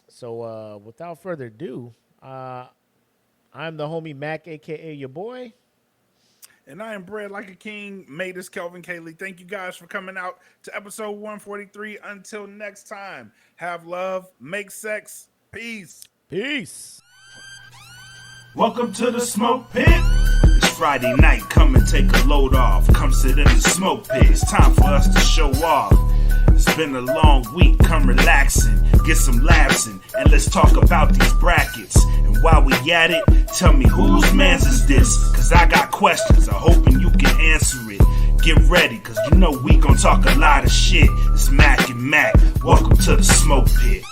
So without further ado, I'm the homie Mac, a.k.a. your boy. And I am bred like a king. Matus Kelvin Kaylee. Thank you guys for coming out to episode 143. Until next time, have love, make sex, peace. Peace. Welcome to the smoke pit. It's Friday night. Come and take a load off. Come sit in the smoke pit. It's time for us to show off. It's been a long week. Come relaxing, get some laughs in, and let's talk about these brackets. And while we at it, tell me whose man's is this? Cause I got questions. I'm hoping you can answer it. Get ready, cause you know we gon' talk a lot of shit. It's Mac and Makk. Welcome to the smoke pit.